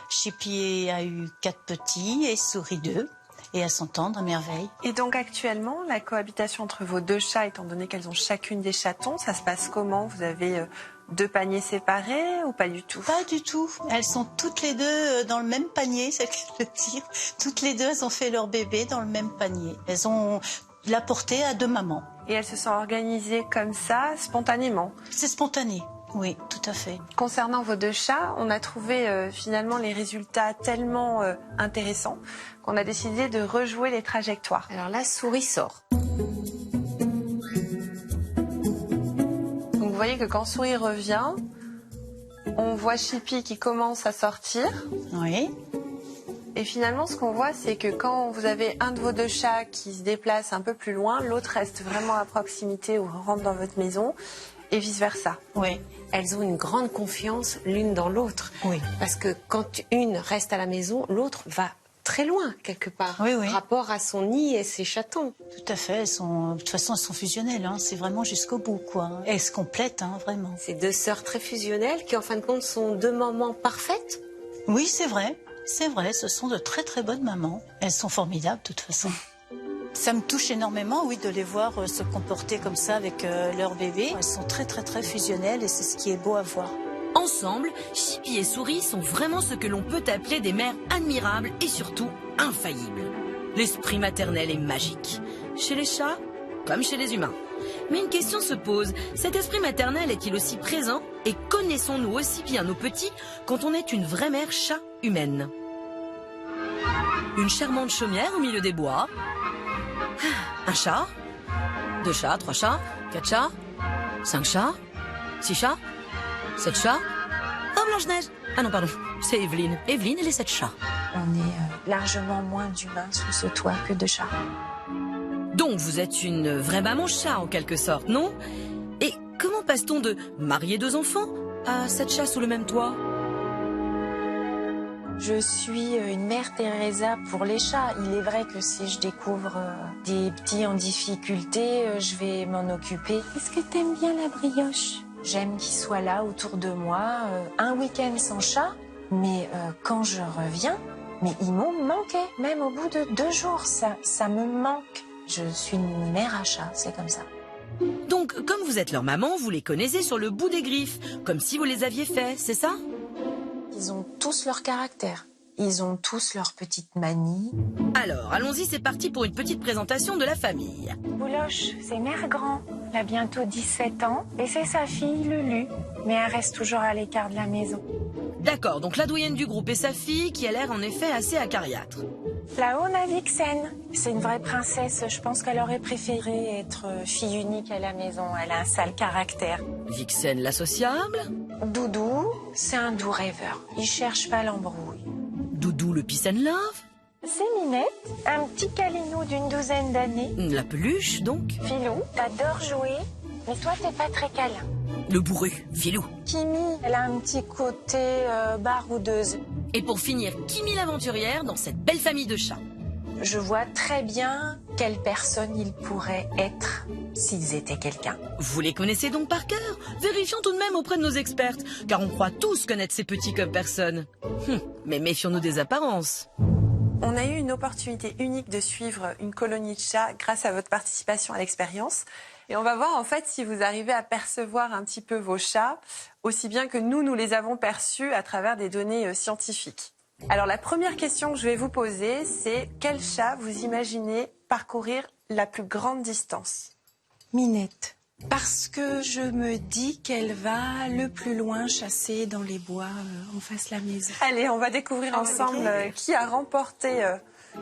Chippy a eu 4 petits et Souris 2. Et elles s'entendent à merveille. Et donc actuellement, la cohabitation entre vos 2 chats, étant donné qu'elles ont chacune des chatons, ça se passe comment? Vous avez 2 paniers séparés ou pas du tout? Pas du tout. Elles sont toutes les 2 dans le même panier, c'est le dire. Toutes les 2, elles ont fait leur bébé dans le même panier. Elles ont la portée à 2 mamans. Et elles se sont organisées comme ça, spontanément? C'est spontané. Oui, tout à fait. Concernant vos 2 chats, on a trouvé finalement les résultats tellement intéressants qu'on a décidé de rejouer les trajectoires. Alors là, Souris sort. Donc vous voyez que quand Souris revient, on voit Chippy qui commence à sortir. Oui. Et finalement, ce qu'on voit, c'est que quand vous avez un de vos 2 chats qui se déplace un peu plus loin, l'autre reste vraiment à proximité ou rentre dans votre maison. Et vice-versa. Oui. Elles ont une grande confiance l'une dans l'autre. Oui. Parce que quand une reste à la maison, l'autre va très loin, quelque part. Oui, oui. Rapport à son nid et ses chatons. Tout à fait. De toute façon, elles sont fusionnelles. Hein. C'est vraiment jusqu'au bout, quoi. Elles se complètent, hein, vraiment. Ces 2 sœurs très fusionnelles qui, en fin de compte, sont 2 mamans parfaites. Oui, c'est vrai. C'est vrai. Ce sont de très, très bonnes mamans. Elles sont formidables, de toute façon. Ça me touche énormément, oui, de les voir se comporter comme ça avec leur bébé. Elles sont très, très, très fusionnelles et c'est ce qui est beau à voir. Ensemble, Chippy et Souris sont vraiment ce que l'on peut appeler des mères admirables et surtout infaillibles. L'esprit maternel est magique, chez les chats comme chez les humains. Mais une question se pose, cet esprit maternel est-il aussi présent et connaissons-nous aussi bien nos petits quand on est une vraie mère chat humaine? Une charmante chaumière au milieu des bois. Un chat, 2 chats, 3 chats, 4 chats, 5 chats, 6 chats, 7 chats. Oh, Blanche-Neige! Ah non, pardon, c'est Evelyne. Evelyne et les 7 chats. On est largement moins d'humains sous ce toit que de chats. Donc vous êtes une vraie maman chat en quelque sorte, non? Et comment passe-t-on de marier 2 enfants à 7 chats sous le même toit? Je suis une mère Teresa pour les chats. Il est vrai que si je découvre des petits en difficulté, je vais m'en occuper. Est-ce que t'aimes bien la brioche? J'aime qu'ils soient là autour de moi. Un week-end sans chat, mais quand je reviens, mais ils m'ont manqué. Même au bout de 2 jours, ça me manque. Je suis une mère à chat, c'est comme ça. Donc, comme vous êtes leur maman, vous les connaissez sur le bout des griffes, comme si vous les aviez fait, c'est ça? Ils ont tous leur caractère. Ils ont tous leurs petites manies. Alors, allons-y, c'est parti pour une petite présentation de la famille. Bouloche, c'est Mère Grand. Elle a bientôt 17 ans et c'est sa fille, Lulu. Mais elle reste toujours à l'écart de la maison. D'accord, donc la doyenne du groupe et sa fille, qui a l'air en effet assez acariâtre. Là-haut, on a Vixen. C'est une vraie princesse. Je pense qu'elle aurait préféré être fille unique à la maison. Elle a un sale caractère. Vixen, la sociable. Doudou, c'est un doux rêveur. Il cherche pas l'embrouille. Doudou, le peace and love. C'est Minette, un petit câlinou d'une 12aine d'années. La peluche, donc. Filou, t'adores jouer, mais toi, t'es pas très câlin. Le bourru, Filou. Kimi, elle a un petit côté baroudeuse. Et pour finir, Kimi l'aventurière dans cette belle famille de chats. Je vois très bien quelle personne ils pourraient être s'ils étaient quelqu'un. Vous les connaissez donc par cœur? Vérifions tout de même auprès de nos expertes, car on croit tous connaître ces petits comme personne. Mais méfions-nous des apparences. On a eu une opportunité unique de suivre une colonie de chats grâce à votre participation à l'expérience. Et on va voir en fait si vous arrivez à percevoir un petit peu vos chats, aussi bien que nous les avons perçus à travers des données scientifiques. Alors la première question que je vais vous poser, c'est quel chat vous imaginez parcourir la plus grande distance? Minette. Parce que je me dis qu'elle va le plus loin chasser dans les bois en face de la maison. Allez, on va découvrir ensemble qui a remporté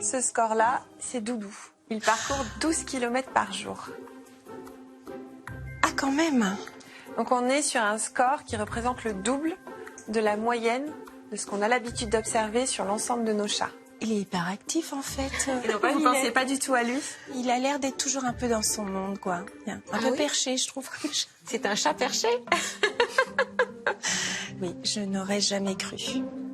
ce score-là. C'est Doudou. Il parcourt 12 km par jour. Ah, quand même. Donc on est sur un score qui représente le double de la moyenne de ce qu'on a l'habitude d'observer sur l'ensemble de nos chats. Il est hyper actif en fait. Et donc, vous ne pensez pas du tout à lui? Il a l'air d'être toujours un peu dans son monde, quoi. Un peu perché, je trouve. C'est un chat perché? Oui, je n'aurais jamais cru.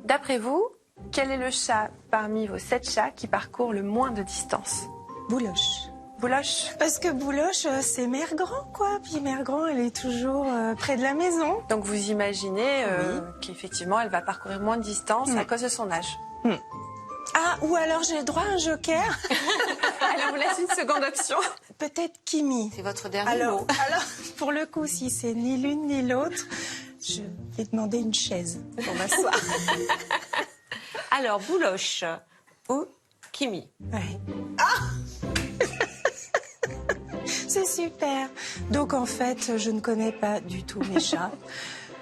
D'après vous, quel est le chat parmi vos 7 chats qui parcourt le moins de distance? Bouloche. Bouloche? Parce que Bouloche, c'est Mère Grand, quoi. Puis Mère Grand, elle est toujours près de la maison. Donc vous imaginez qu'effectivement, elle va parcourir moins de distance à cause de son âge. Ah, ou alors j'ai le droit à un joker. Allez, on vous laisse une seconde option. Peut-être Kimi. C'est votre dernier mot. Alors, pour le coup, si c'est ni l'une ni l'autre, je vais demander une chaise pour m'asseoir. Alors, Bouloche ou Kimi? Ouais. Ah c'est super. Donc, en fait, je ne connais pas du tout mes chats.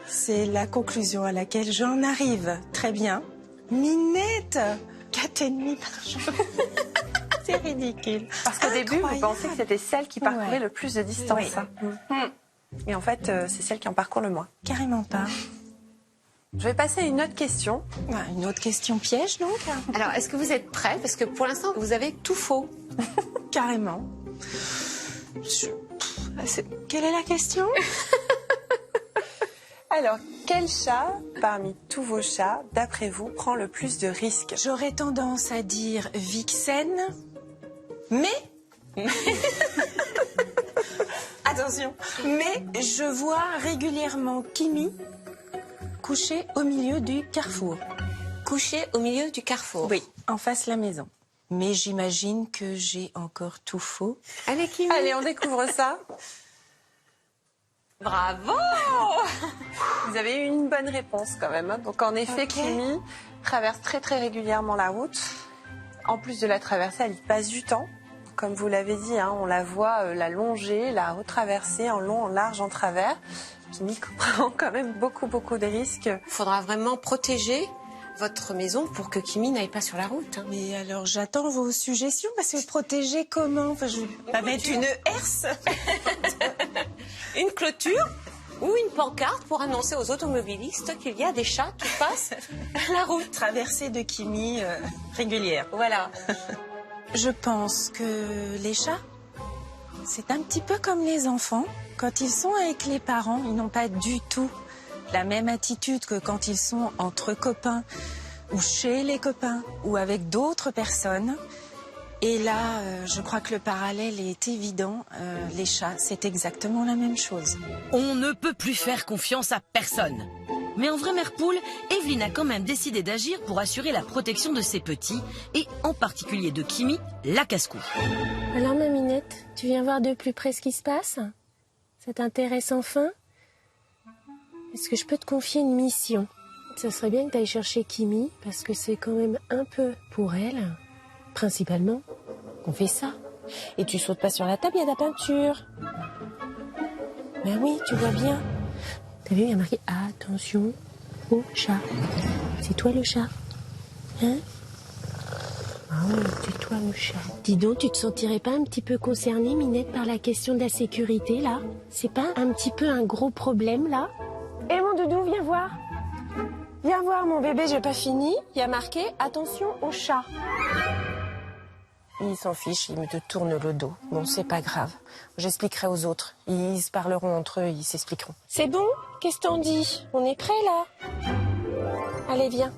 C'est la conclusion à laquelle j'en arrive. Très bien. Minette, 4,5 par jour. C'est ridicule. Parce qu'au début, vous pensiez que c'était celle qui parcourait le plus de distance. Oui. Et en fait, c'est celle qui en parcourt le moins. Carrément pas. Je vais passer à une autre question. Une autre question piège, donc. Alors, est-ce que vous êtes prêts? Parce que pour l'instant, vous avez tout faux. Carrément. Quelle est la question? Alors, quel chat, parmi tous vos chats, d'après vous, prend le plus de risques? J'aurais tendance à dire Vixen, mais... Attention. Mais je vois régulièrement Kimi couché au milieu du carrefour. Couché au milieu du carrefour? Oui, en face de la maison. Mais j'imagine que j'ai encore tout faux. Allez, Kimi. Allez, on découvre ça. Bravo! Vous avez eu une bonne réponse quand même. Donc en effet, Kimi traverse très très régulièrement la route. En plus de la traverser, elle y passe du temps. Comme vous l'avez dit, on la voit la longer, la retraverser en long, en large, en travers. Kimi prend quand même beaucoup de risques. Il faudra vraiment protéger votre maison pour que Kimi n'aille pas sur la route. Mais alors j'attends vos suggestions parce que protéger comment? Je vais pas mettre une herse. Une clôture ou une pancarte pour annoncer aux automobilistes qu'il y a des chats qui passent la route. Traversée de Kimi régulière. Voilà. Je pense que les chats, c'est un petit peu comme les enfants. Quand ils sont avec les parents, ils n'ont pas du tout la même attitude que quand ils sont entre copains ou chez les copains, ou avec d'autres personnes. Et là, je crois que le parallèle est évident. Les chats, c'est exactement la même chose. On ne peut plus faire confiance à personne. Mais en vraie mère poule, Evelyne a quand même décidé d'agir pour assurer la protection de ses petits, et en particulier de Kimi, la casse-cou. Alors Maminette, tu viens voir de plus près ce qui se passe? Ça t'intéresse enfin? Est-ce que je peux te confier une mission? Ça serait bien que tu ailles chercher Kimi, parce que c'est quand même un peu pour elle, principalement, qu'on fait ça. Et tu sautes pas sur la table, il y a de la peinture. Ben oui, tu vois bien. T'as vu, il y a marqué « Attention au chat ». C'est toi le chat? Hein? Ah oui, c'est toi le chat. Dis donc, tu te sentirais pas un petit peu concernée, Minette, par la question de la sécurité, là? C'est pas un petit peu un gros problème, là? Eh mon doudou, viens voir. Viens voir mon bébé, j'ai pas fini. Il y a marqué « Attention au chat ». Il s'en fiche, il me tourne le dos. Bon, c'est pas grave. J'expliquerai aux autres. Ils se parleront entre eux, ils s'expliqueront. C'est bon? Qu'est-ce que t'en dis? On est prêt, là? Allez, viens.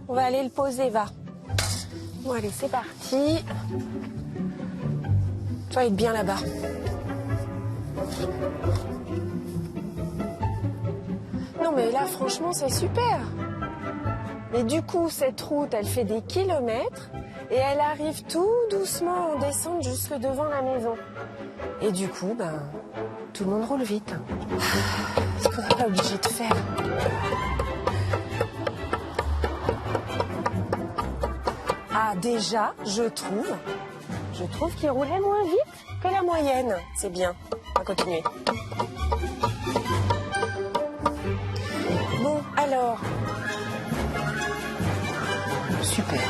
On va aller le poser, va. Bon, allez, c'est parti. Toi, être bien là-bas. Non, mais là, franchement, c'est super. Mais du coup, cette route, elle fait des kilomètres et elle arrive tout doucement en descente jusque devant la maison. Et du coup, ben, tout le monde roule vite. Ce qu'on n'est pas obligé de faire. Ah, déjà, je trouve qu'il roulait moins vite que la moyenne. C'est bien. On va continuer. Bon, alors... Super.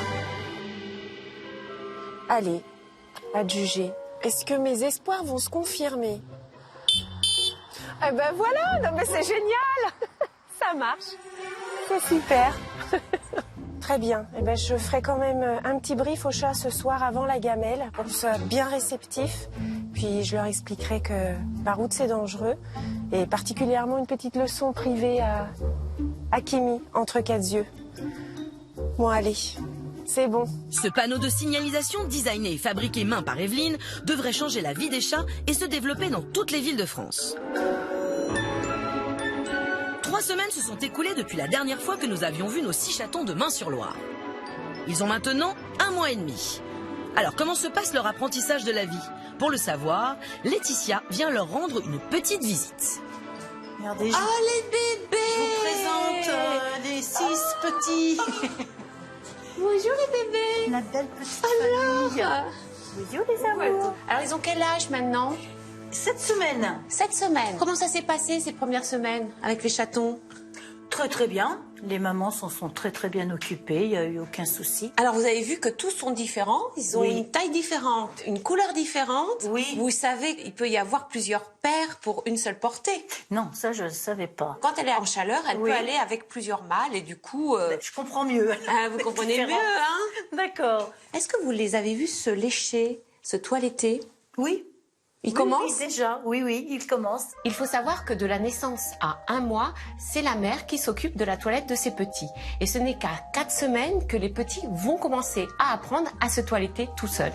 Allez, à te juger. Est-ce que mes espoirs vont se confirmer? Eh ben voilà, non mais c'est génial. Ça marche. C'est super. Très bien. Eh ben je ferai quand même un petit brief au chat ce soir avant la gamelle pour qu'ils soient bien réceptifs. Puis je leur expliquerai que la route c'est dangereux et particulièrement une petite leçon privée à Kimi entre quatre yeux. Bon allez. C'est bon. Ce panneau de signalisation designé et fabriqué main par Evelyne devrait changer la vie des chats et se développer dans toutes les villes de France. 3 semaines se sont écoulées depuis la dernière fois que nous avions vu nos 6 chatons de Main-sur-Loire. Ils ont maintenant 1 mois et demi. Alors comment se passe leur apprentissage de la vie? Pour le savoir, Laetitia vient leur rendre une petite visite. Regardez, oh les bébés! Je vous présente les 6 petits. Bonjour les bébés. La belle petite famille. Bonjour les amours. Alors ils ont quel âge maintenant? 7 semaines. 7 semaines. Comment ça s'est passé ces premières semaines avec les chatons? Très très bien. Les mamans s'en sont très très bien occupées, il n'y a eu aucun souci. Alors vous avez vu que tous sont différents, ils ont une taille différente, une couleur différente. Oui. Vous savez, il peut y avoir plusieurs paires pour une seule portée. Non, ça je ne savais pas. Quand elle est en chaleur, elle peut aller avec plusieurs mâles et du coup... Je comprends mieux. Vous comprenez mieux, hein? D'accord. Est-ce que vous les avez vus se lécher, se toiletter? Oui. Il commence? Oui, déjà. Oui, il commence. Il faut savoir que de la naissance à 1 mois, c'est la mère qui s'occupe de la toilette de ses petits. Et ce n'est qu'à 4 semaines que les petits vont commencer à apprendre à se toiletter tout seuls.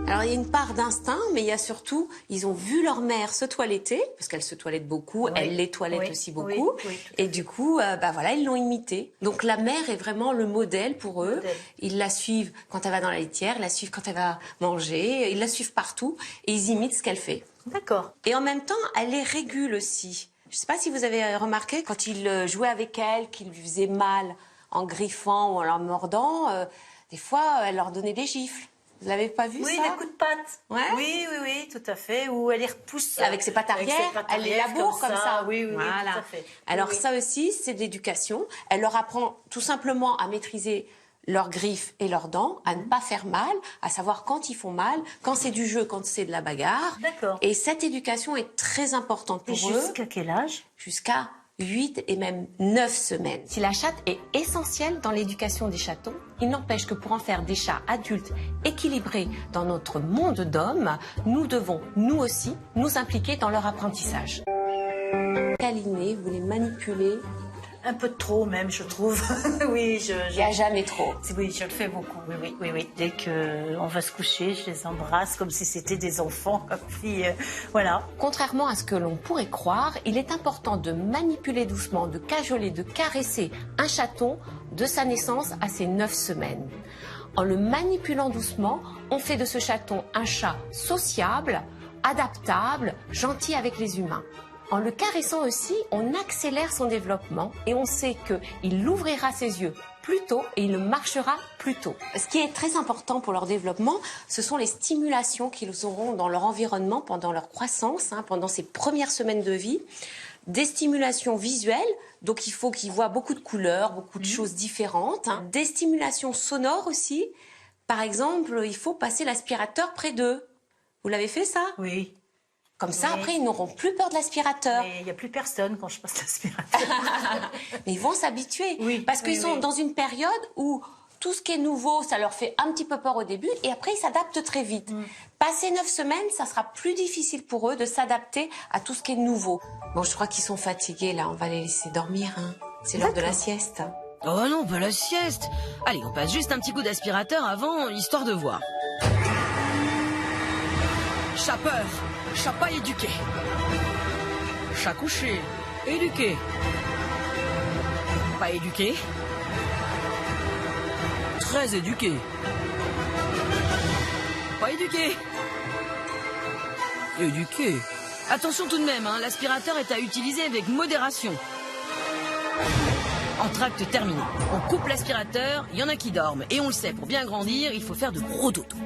Alors il y a une part d'instinct, mais il y a surtout, ils ont vu leur mère se toiletter, parce qu'elle se toilette beaucoup, elle les toilette aussi beaucoup, et du coup, voilà, ils l'ont imité. Donc la mère est vraiment le modèle pour eux. Ils la suivent quand elle va dans la laitière, ils la suivent quand elle va manger, ils la suivent partout, et ils imitent ce qu'elle fait. D'accord. Et en même temps, elle les régule aussi. Je ne sais pas si vous avez remarqué, quand il jouait avec elle, qu'il lui faisait mal en griffant ou en leur mordant, des fois, elle leur donnait des gifles. Vous l'avez pas vu, ça? Oui, des coups de patte. Ouais. Oui, tout à fait. Où elle les repousse. Avec ses pattes arrière, elle les laboure comme ça. Oui, voilà. Tout à fait. Alors ça aussi, c'est de l'éducation. Elle leur apprend tout simplement à maîtriser leurs griffes et leurs dents, à ne pas faire mal, à savoir quand ils font mal, quand c'est du jeu, quand c'est de la bagarre. D'accord. Et cette éducation est très importante pour eux. Jusqu'à quel âge? Jusqu'à 8 et même 9 semaines. Si la chatte est essentielle dans l'éducation des chatons, il n'empêche que pour en faire des chats adultes équilibrés dans notre monde d'hommes, nous devons, nous aussi, nous impliquer dans leur apprentissage. Câliner, vous les manipulez Un peu de trop même, je trouve. Oui, Il n'y a jamais trop. Oui, je le fais beaucoup. Oui. Dès qu'on va se coucher, je les embrasse comme si c'était des enfants. Puis, voilà. Contrairement à ce que l'on pourrait croire, il est important de manipuler doucement, de cajoler, de caresser un chaton de sa naissance à ses 9 semaines. En le manipulant doucement, on fait de ce chaton un chat sociable, adaptable, gentil avec les humains. En le caressant aussi, on accélère son développement et on sait qu'il ouvrira ses yeux plus tôt et il marchera plus tôt. Ce qui est très important pour leur développement, ce sont les stimulations qu'ils auront dans leur environnement pendant leur croissance, pendant ces premières semaines de vie. Des stimulations visuelles, donc il faut qu'ils voient beaucoup de couleurs, beaucoup de choses différentes. Des stimulations sonores aussi. Par exemple, il faut passer l'aspirateur près d'eux. Vous l'avez fait ça? Oui. Comme ça, après, ils n'auront plus peur de l'aspirateur. Mais il n'y a plus personne quand je passe l'aspirateur. Mais ils vont s'habituer. Parce qu'ils sont dans une période où tout ce qui est nouveau, ça leur fait un petit peu peur au début. Et après, ils s'adaptent très vite. Passé 9 semaines, ça sera plus difficile pour eux de s'adapter à tout ce qui est nouveau. Bon, je crois qu'ils sont fatigués, là. On va les laisser dormir. C'est l'heure de la sieste. Oh non, pas la sieste. Allez, on passe juste un petit coup d'aspirateur avant, histoire de voir. Chat peur, chat pas éduqué. Chat couché, éduqué. Pas éduqué. Très éduqué. Pas éduqué. Éduqué. Attention tout de même, l'aspirateur est à utiliser avec modération. Entracte terminé. On coupe l'aspirateur, il y en a qui dorment. Et on le sait, pour bien grandir, il faut faire de gros dodo.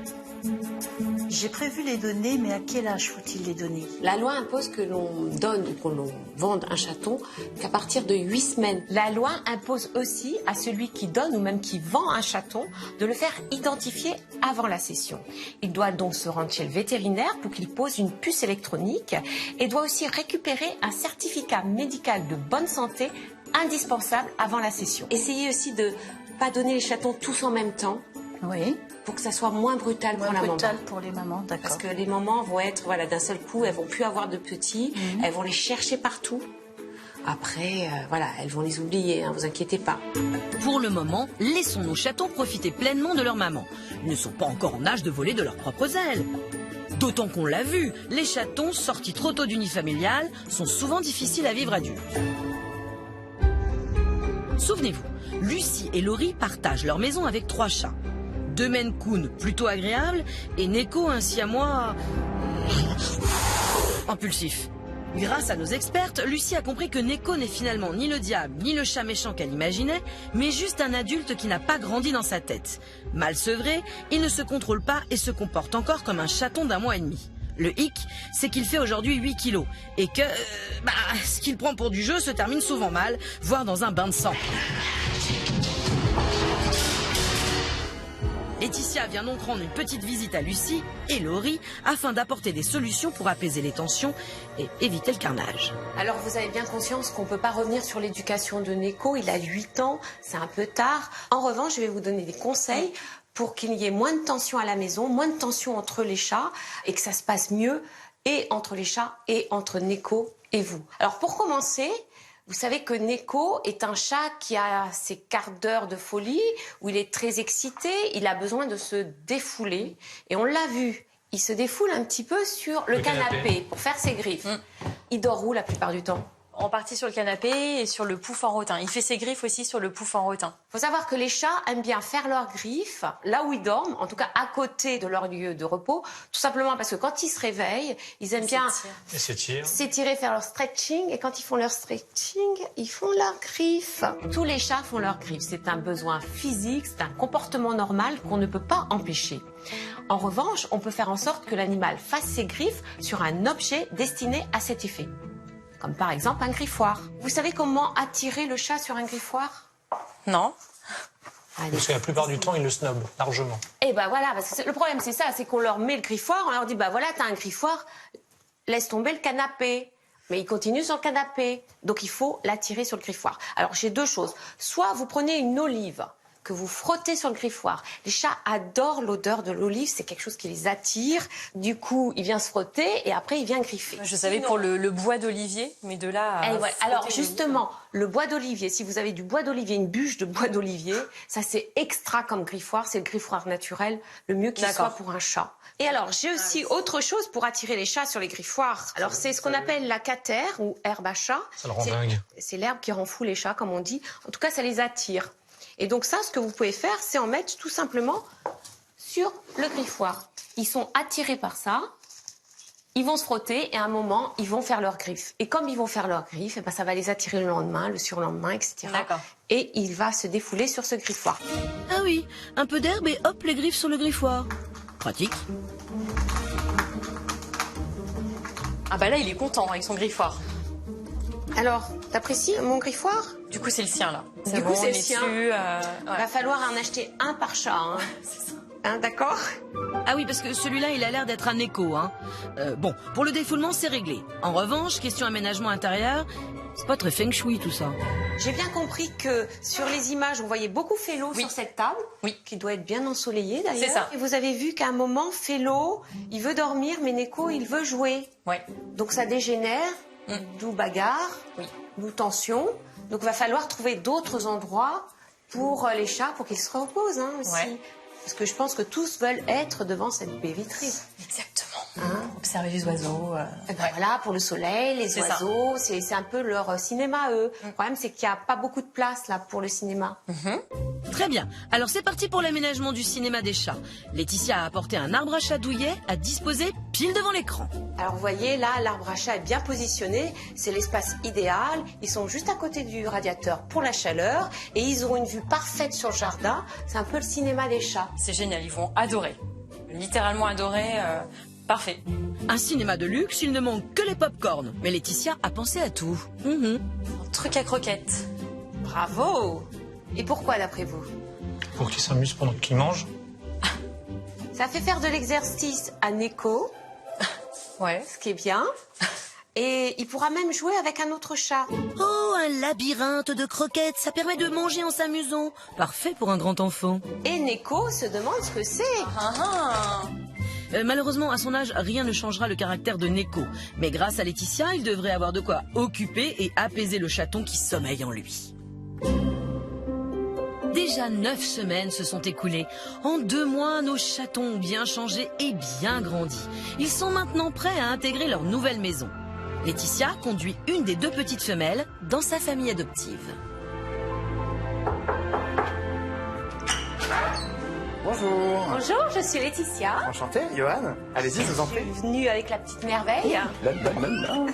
J'ai prévu les donner, mais à quel âge faut-il les donner? La loi impose que l'on donne ou que l'on vende un chaton qu'à partir de 8 semaines. La loi impose aussi à celui qui donne ou même qui vend un chaton de le faire identifier avant la cession. Il doit donc se rendre chez le vétérinaire pour qu'il pose une puce électronique et doit aussi récupérer un certificat médical de bonne santé indispensable avant la cession. Essayez aussi de ne pas donner les chatons tous en même temps. Oui. Pour que ça soit moins brutal pour la maman. Brutal pour les mamans, d'accord. Parce que les mamans vont être, d'un seul coup, elles vont plus avoir de petits, elles vont les chercher partout. Après, elles vont les oublier, vous inquiétez pas. Pour le moment, laissons nos chatons profiter pleinement de leur maman. Ils ne sont pas encore en âge de voler de leurs propres ailes. D'autant qu'on l'a vu, les chatons sortis trop tôt d'unifamilial sont souvent difficiles à vivre adultes. Souvenez-vous, Lucie et Laurie partagent leur maison avec 3 chats. 2 Maine Coon plutôt agréables et Neko, un siamois impulsif. Grâce à nos expertes, Lucie a compris que Neko n'est finalement ni le diable ni le chat méchant qu'elle imaginait, mais juste un adulte qui n'a pas grandi dans sa tête. Mal sevré, il ne se contrôle pas et se comporte encore comme un chaton d'1 mois et demi. Le hic, c'est qu'il fait aujourd'hui 8 kilos et que ce qu'il prend pour du jeu se termine souvent mal, voire dans un bain de sang. Laetitia vient donc rendre une petite visite à Lucie et Laurie afin d'apporter des solutions pour apaiser les tensions et éviter le carnage. Alors vous avez bien conscience qu'on ne peut pas revenir sur l'éducation de Neko, il a 8 ans, c'est un peu tard. En revanche, je vais vous donner des conseils pour qu'il y ait moins de tension à la maison, moins de tension entre les chats et que ça se passe mieux et entre les chats et entre Neko et vous. Alors pour commencer, vous savez que Neko est un chat qui a ses quarts d'heure de folie, où il est très excité, il a besoin de se défouler. Et on l'a vu, il se défoule un petit peu sur le canapé pour faire ses griffes. Il dort où la plupart du temps? En partie sur le canapé et sur le pouf en rotin. Il fait ses griffes aussi sur le pouf en rotin. Il faut savoir que les chats aiment bien faire leurs griffes là où ils dorment, en tout cas à côté de leur lieu de repos, tout simplement parce que quand ils se réveillent, ils aiment bien s'étirer, faire leur stretching, et quand ils font leur stretching, ils font leurs griffes. Tous les chats font leurs griffes, c'est un besoin physique, c'est un comportement normal qu'on ne peut pas empêcher. En revanche, on peut faire en sorte que l'animal fasse ses griffes sur un objet destiné à cet effet. Comme par exemple un griffoir. Vous savez comment attirer le chat sur un griffoir? Non. Parce que la plupart du temps, ils le snobent largement. Et voilà, parce que le problème c'est ça, c'est qu'on leur met le griffoir, on leur dit voilà, t'as un griffoir, laisse tomber le canapé. Mais il continue sur le canapé, donc il faut l'attirer sur le griffoir. Alors j'ai 2 choses. Soit vous prenez une olive, que vous frottez sur le griffoir. Les chats adorent l'odeur de l'olive, c'est quelque chose qui les attire. Du coup, il vient se frotter et après, il vient griffer. Je savais pour le bois d'olivier, mais de là à... Voilà. Alors justement, le bois d'olivier, si vous avez du bois d'olivier, une bûche de bois d'olivier, ça c'est extra comme griffoir, c'est le griffoir naturel, le mieux qu'il soit pour un chat. Et alors, j'ai aussi autre chose pour attirer les chats sur les griffoirs. Alors, c'est ce qu'on appelle la catère ou herbe à chat. Ça le rend dingue. C'est l'herbe qui rend fou les chats, comme on dit. En tout cas, ça les attire. Et donc ça, ce que vous pouvez faire, c'est en mettre tout simplement sur le griffoir. Ils sont attirés par ça. Ils vont se frotter et à un moment, ils vont faire leurs griffes. Et comme ils vont faire leurs griffes, ça va les attirer le lendemain, le surlendemain, etc. D'accord. Et il va se défouler sur ce griffoir. Ah oui, un peu d'herbe et hop, les griffes sur le griffoir. Pratique. Ah bah là, il est content avec son griffoir. Alors, t'apprécies mon griffoir? Du coup, c'est le sien, là. Du coup, c'est le sien. Ouais. Va falloir en acheter un par chat. Hein. C'est ça. Hein, d'accord? Ah oui, parce que celui-là, il a l'air d'être un écho. Hein. Bon, pour le défoulement, c'est réglé. En revanche, question aménagement intérieur, c'est pas très feng shui tout ça. J'ai bien compris que sur les images, on voyait beaucoup Félo sur cette table, qui doit être bien ensoleillée d'ailleurs. C'est ça. Et vous avez vu qu'à un moment, Félo, il veut dormir, mais Neko, il veut jouer. Ouais. Donc ça dégénère, d'où bagarre, d'où tension. Donc il va falloir trouver d'autres endroits pour les chats, pour qu'ils se reposent aussi. Ouais. Parce que je pense que tous veulent être devant cette baie vitrée. Exactement. Hein? Observer les oiseaux. Voilà, pour le soleil, les oiseaux, c'est un peu leur cinéma, eux. Le problème, c'est qu'il n'y a pas beaucoup de place là pour le cinéma. Très bien. Alors c'est parti pour l'aménagement du cinéma des chats. Laetitia a apporté un arbre à chatouillet à disposer pile devant l'écran. Alors vous voyez, là, l'arbre à chat est bien positionné. C'est l'espace idéal. Ils sont juste à côté du radiateur pour la chaleur. Et ils auront une vue parfaite sur le jardin. C'est un peu le cinéma des chats. C'est génial, ils vont adorer. Littéralement adorer. Parfait. Un cinéma de luxe, il ne manque que les pop-corn. Mais Laetitia a pensé à tout. Un truc à croquettes. Bravo! Et pourquoi d'après vous? Pour qu'ils s'amusent pendant qu'ils mangent. Ça fait faire de l'exercice à Neko. Ouais. Ce qui est bien. Et il pourra même jouer avec un autre chat. Oh, un labyrinthe de croquettes, ça permet de manger en s'amusant. Parfait pour un grand enfant. Et Neko se demande ce que c'est. Malheureusement, à son âge, rien ne changera le caractère de Neko. Mais grâce à Laetitia, il devrait avoir de quoi occuper et apaiser le chaton qui sommeille en lui. Déjà 9 semaines se sont écoulées. En 2 mois, nos chatons ont bien changé et bien grandi. Ils sont maintenant prêts à intégrer leur nouvelle maison. Laetitia conduit une des 2 petites femelles dans sa famille adoptive. Bonjour. Bonjour, je suis Laetitia. Enchanté, Johan. Allez-y, je vous en prie. Je suis venue avec la petite merveille. Là.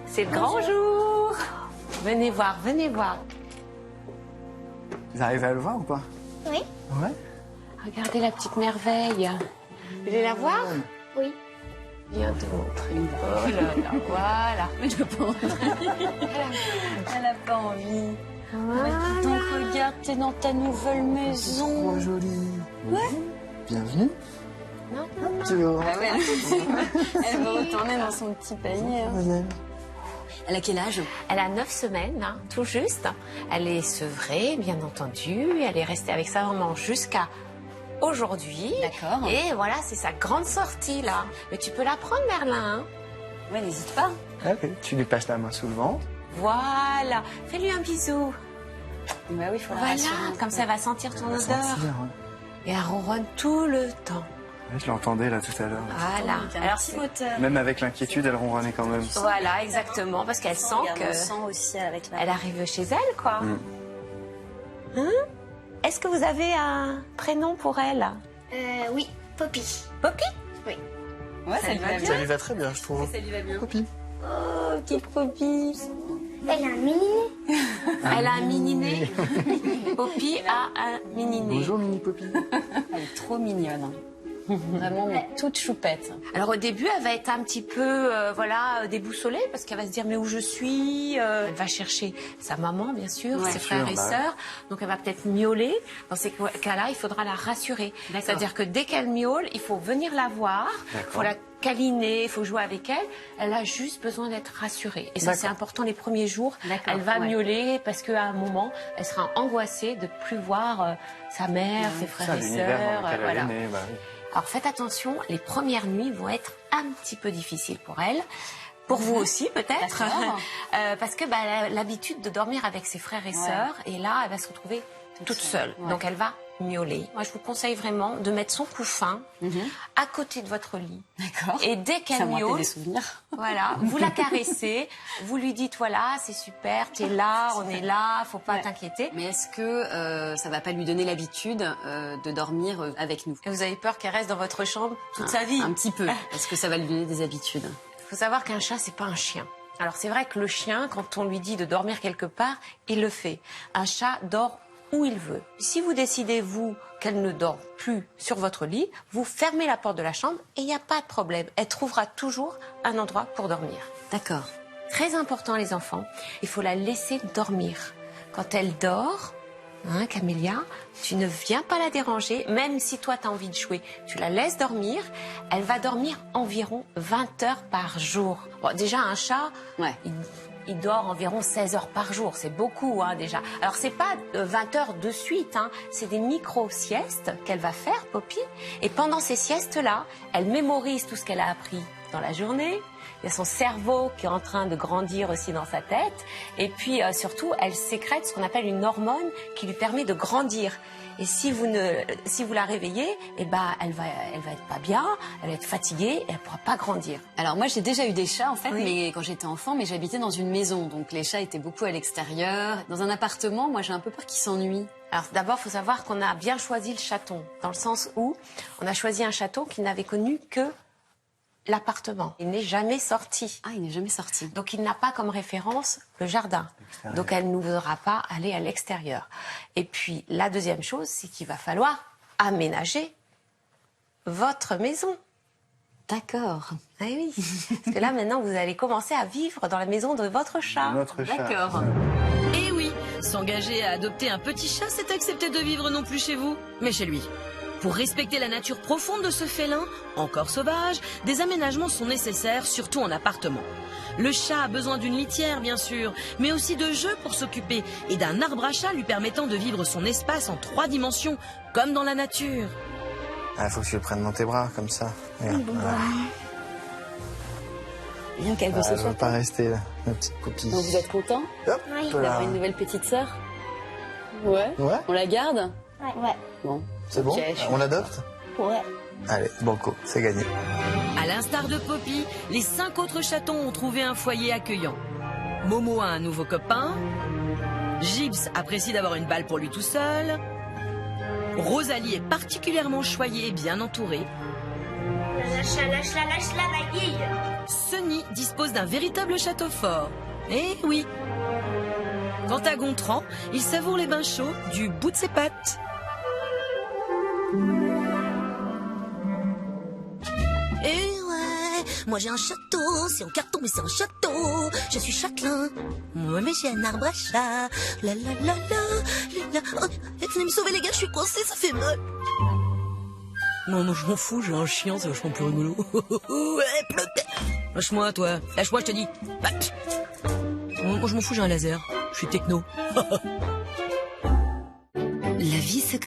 C'est le grand jour. Venez voir, venez voir. Vous arrivez à le voir ou pas? Oui. Ouais. Regardez la petite merveille. Vous voulez la voir? Oui. Viens te montrer. Oh là là, voilà. Mais je peux pas montrer. Elle a pas envie. Voilà. Donc regarde, t'es dans ta nouvelle maison. Trop jolie. Ouais. Bienvenue. Non. Tu veux Ah ouais, elle veut retourner dans son petit panier. Elle a quel âge? Elle a 9 semaines, hein, tout juste. Elle est sevrée, bien entendu. Elle est restée avec sa maman jusqu'à aujourd'hui. D'accord. Et voilà, c'est sa grande sortie, là. Mais tu peux la prendre, Merlin. Hein. Ouais, n'hésite pas. Allez, tu lui passes la main sous le ventre. Voilà. Fais-lui un bisou. Bah oui, il faut la Voilà, rassurer. comme ça, elle va sentir ton odeur. Sentir, ouais. Et elle ronronne tout le temps. Ouais, je l'entendais là tout à l'heure. Voilà. Alors, petit moteur. Même avec l'inquiétude, elle ronronnait quand même. Voilà, exactement, parce qu'elle sent On que sent aussi avec la... elle arrive chez elle, quoi. Hein? Est-ce que vous avez un prénom pour elle? Oui, Poppy. Poppy? Oui. Ouais, ça lui va bien. Ça lui va très bien, je trouve. Ça lui va bien. Poppy. Oh, petite Poppy. Elle a un mini. Elle a un mini-nez. Poppy a un mini-nez. Bonjour, mini Poppy. Elle est trop mignonne. Vraiment toute choupette. Alors au début, elle va être un petit peu déboussolée parce qu'elle va se dire mais où je suis. Elle va chercher sa maman, bien sûr, ses frères et sœurs. Donc elle va peut-être miauler. Dans ces cas-là, il faudra la rassurer. C'est-à-dire que dès qu'elle miaule, il faut venir la voir, il faut la câliner, il faut jouer avec elle. Elle a juste besoin d'être rassurée. Et ça, c'est important les premiers jours. Elle va miauler parce qu'à un moment, elle sera angoissée de ne plus voir sa mère, ses frères et sœurs. Voilà. Alors faites attention, les premières nuits vont être un petit peu difficiles pour elle. Pour vous aussi peut-être, parce que elle a l'habitude de dormir avec ses frères et sœurs. Et là, elle va se retrouver toute seule. Donc elle va miauler. Moi, je vous conseille vraiment de mettre son couffin à côté de votre lit. D'accord. Et dès qu'elle miaule, voilà, vous la caressez, vous lui dites voilà, c'est super, t'es là, on est là, faut pas t'inquiéter. Mais est-ce que ça va pas lui donner l'habitude de dormir avec nous? Et vous avez peur qu'elle reste dans votre chambre toute sa vie? Un petit peu. Est-ce que ça va lui donner des habitudes? Il faut savoir qu'un chat, c'est pas un chien. Alors c'est vrai que le chien, quand on lui dit de dormir quelque part, il le fait. Un chat dort où il veut. Si vous décidez, vous, qu'elle ne dort plus sur votre lit, vous fermez la porte de la chambre et il n'y a pas de problème. Elle trouvera toujours un endroit pour dormir. D'accord. Très important, les enfants, il faut la laisser dormir. Quand elle dort, Camélia, tu ne viens pas la déranger, même si toi tu as envie de jouer. Tu la laisses dormir, elle va dormir environ 20 heures par jour. Bon, déjà, un chat, il dort environ 16 heures par jour, c'est beaucoup déjà. Alors c'est pas 20 heures de suite, c'est des micro-siestes qu'elle va faire, Poppy. Et pendant ces siestes-là, elle mémorise tout ce qu'elle a appris dans la journée. Il y a son cerveau qui est en train de grandir aussi dans sa tête. Et puis surtout, elle sécrète ce qu'on appelle une hormone qui lui permet de grandir. Et si vous la réveillez, elle va être pas bien, elle va être fatiguée et elle pourra pas grandir. Alors moi j'ai déjà eu des chats en fait, mais quand j'étais enfant, mais j'habitais dans une maison, donc les chats étaient beaucoup à l'extérieur. Dans un appartement, moi j'ai un peu peur qu'ils s'ennuient. Alors d'abord, il faut savoir qu'on a bien choisi le chaton, dans le sens où on a choisi un chaton qui n'avait connu que l'appartement. Il n'est jamais sorti. Ah, il n'est jamais sorti. Donc il n'a pas comme référence le jardin. Donc elle ne voudra pas aller à l'extérieur. Et puis la deuxième chose, c'est qu'il va falloir aménager votre maison. D'accord. Ah oui. Parce que là maintenant, vous allez commencer à vivre dans la maison de votre chat. Notre chat. D'accord. Et oui, s'engager à adopter un petit chat, c'est accepter de vivre non plus chez vous, mais chez lui. Pour respecter la nature profonde de ce félin, encore sauvage, des aménagements sont nécessaires, surtout en appartement. Le chat a besoin d'une litière, bien sûr, mais aussi de jeux pour s'occuper et d'un arbre à chat lui permettant de vivre son espace en 3 dimensions, comme dans la nature. Ah, faut que tu le prennes dans tes bras, comme ça. Regarde, voilà. Bien qu'elle veut se Elle veut pas rester là, la petite Poppy. Donc vous êtes content d'avoir une nouvelle petite sœur? Ouais. On la garde? Ouais. Bon. C'est bon? On l'adopte? Ouais. Allez, banco, c'est gagné. À l'instar de Poppy, les 5 autres chatons ont trouvé un foyer accueillant. Momo a un nouveau copain. Gibbs apprécie d'avoir une balle pour lui tout seul. Rosalie est particulièrement choyée et bien entourée. La guille. Sunny dispose d'un véritable château fort. Eh oui. Quant à Gontran, il savoure les bains chauds du bout de ses pattes. Eh ouais, moi j'ai un château, c'est en carton mais c'est un château. Je suis châtelain, moi mais j'ai un arbre à chat. La la la la, oh, venez me sauver les gars, je suis coincée, ça fait mal. Non, je m'en fous, j'ai un chien, c'est vachement plus rigolo. Lâche-moi, toi. Lâche-moi, je te dis. Moi, je m'en fous, j'ai un laser. Je suis techno. La vie secrète.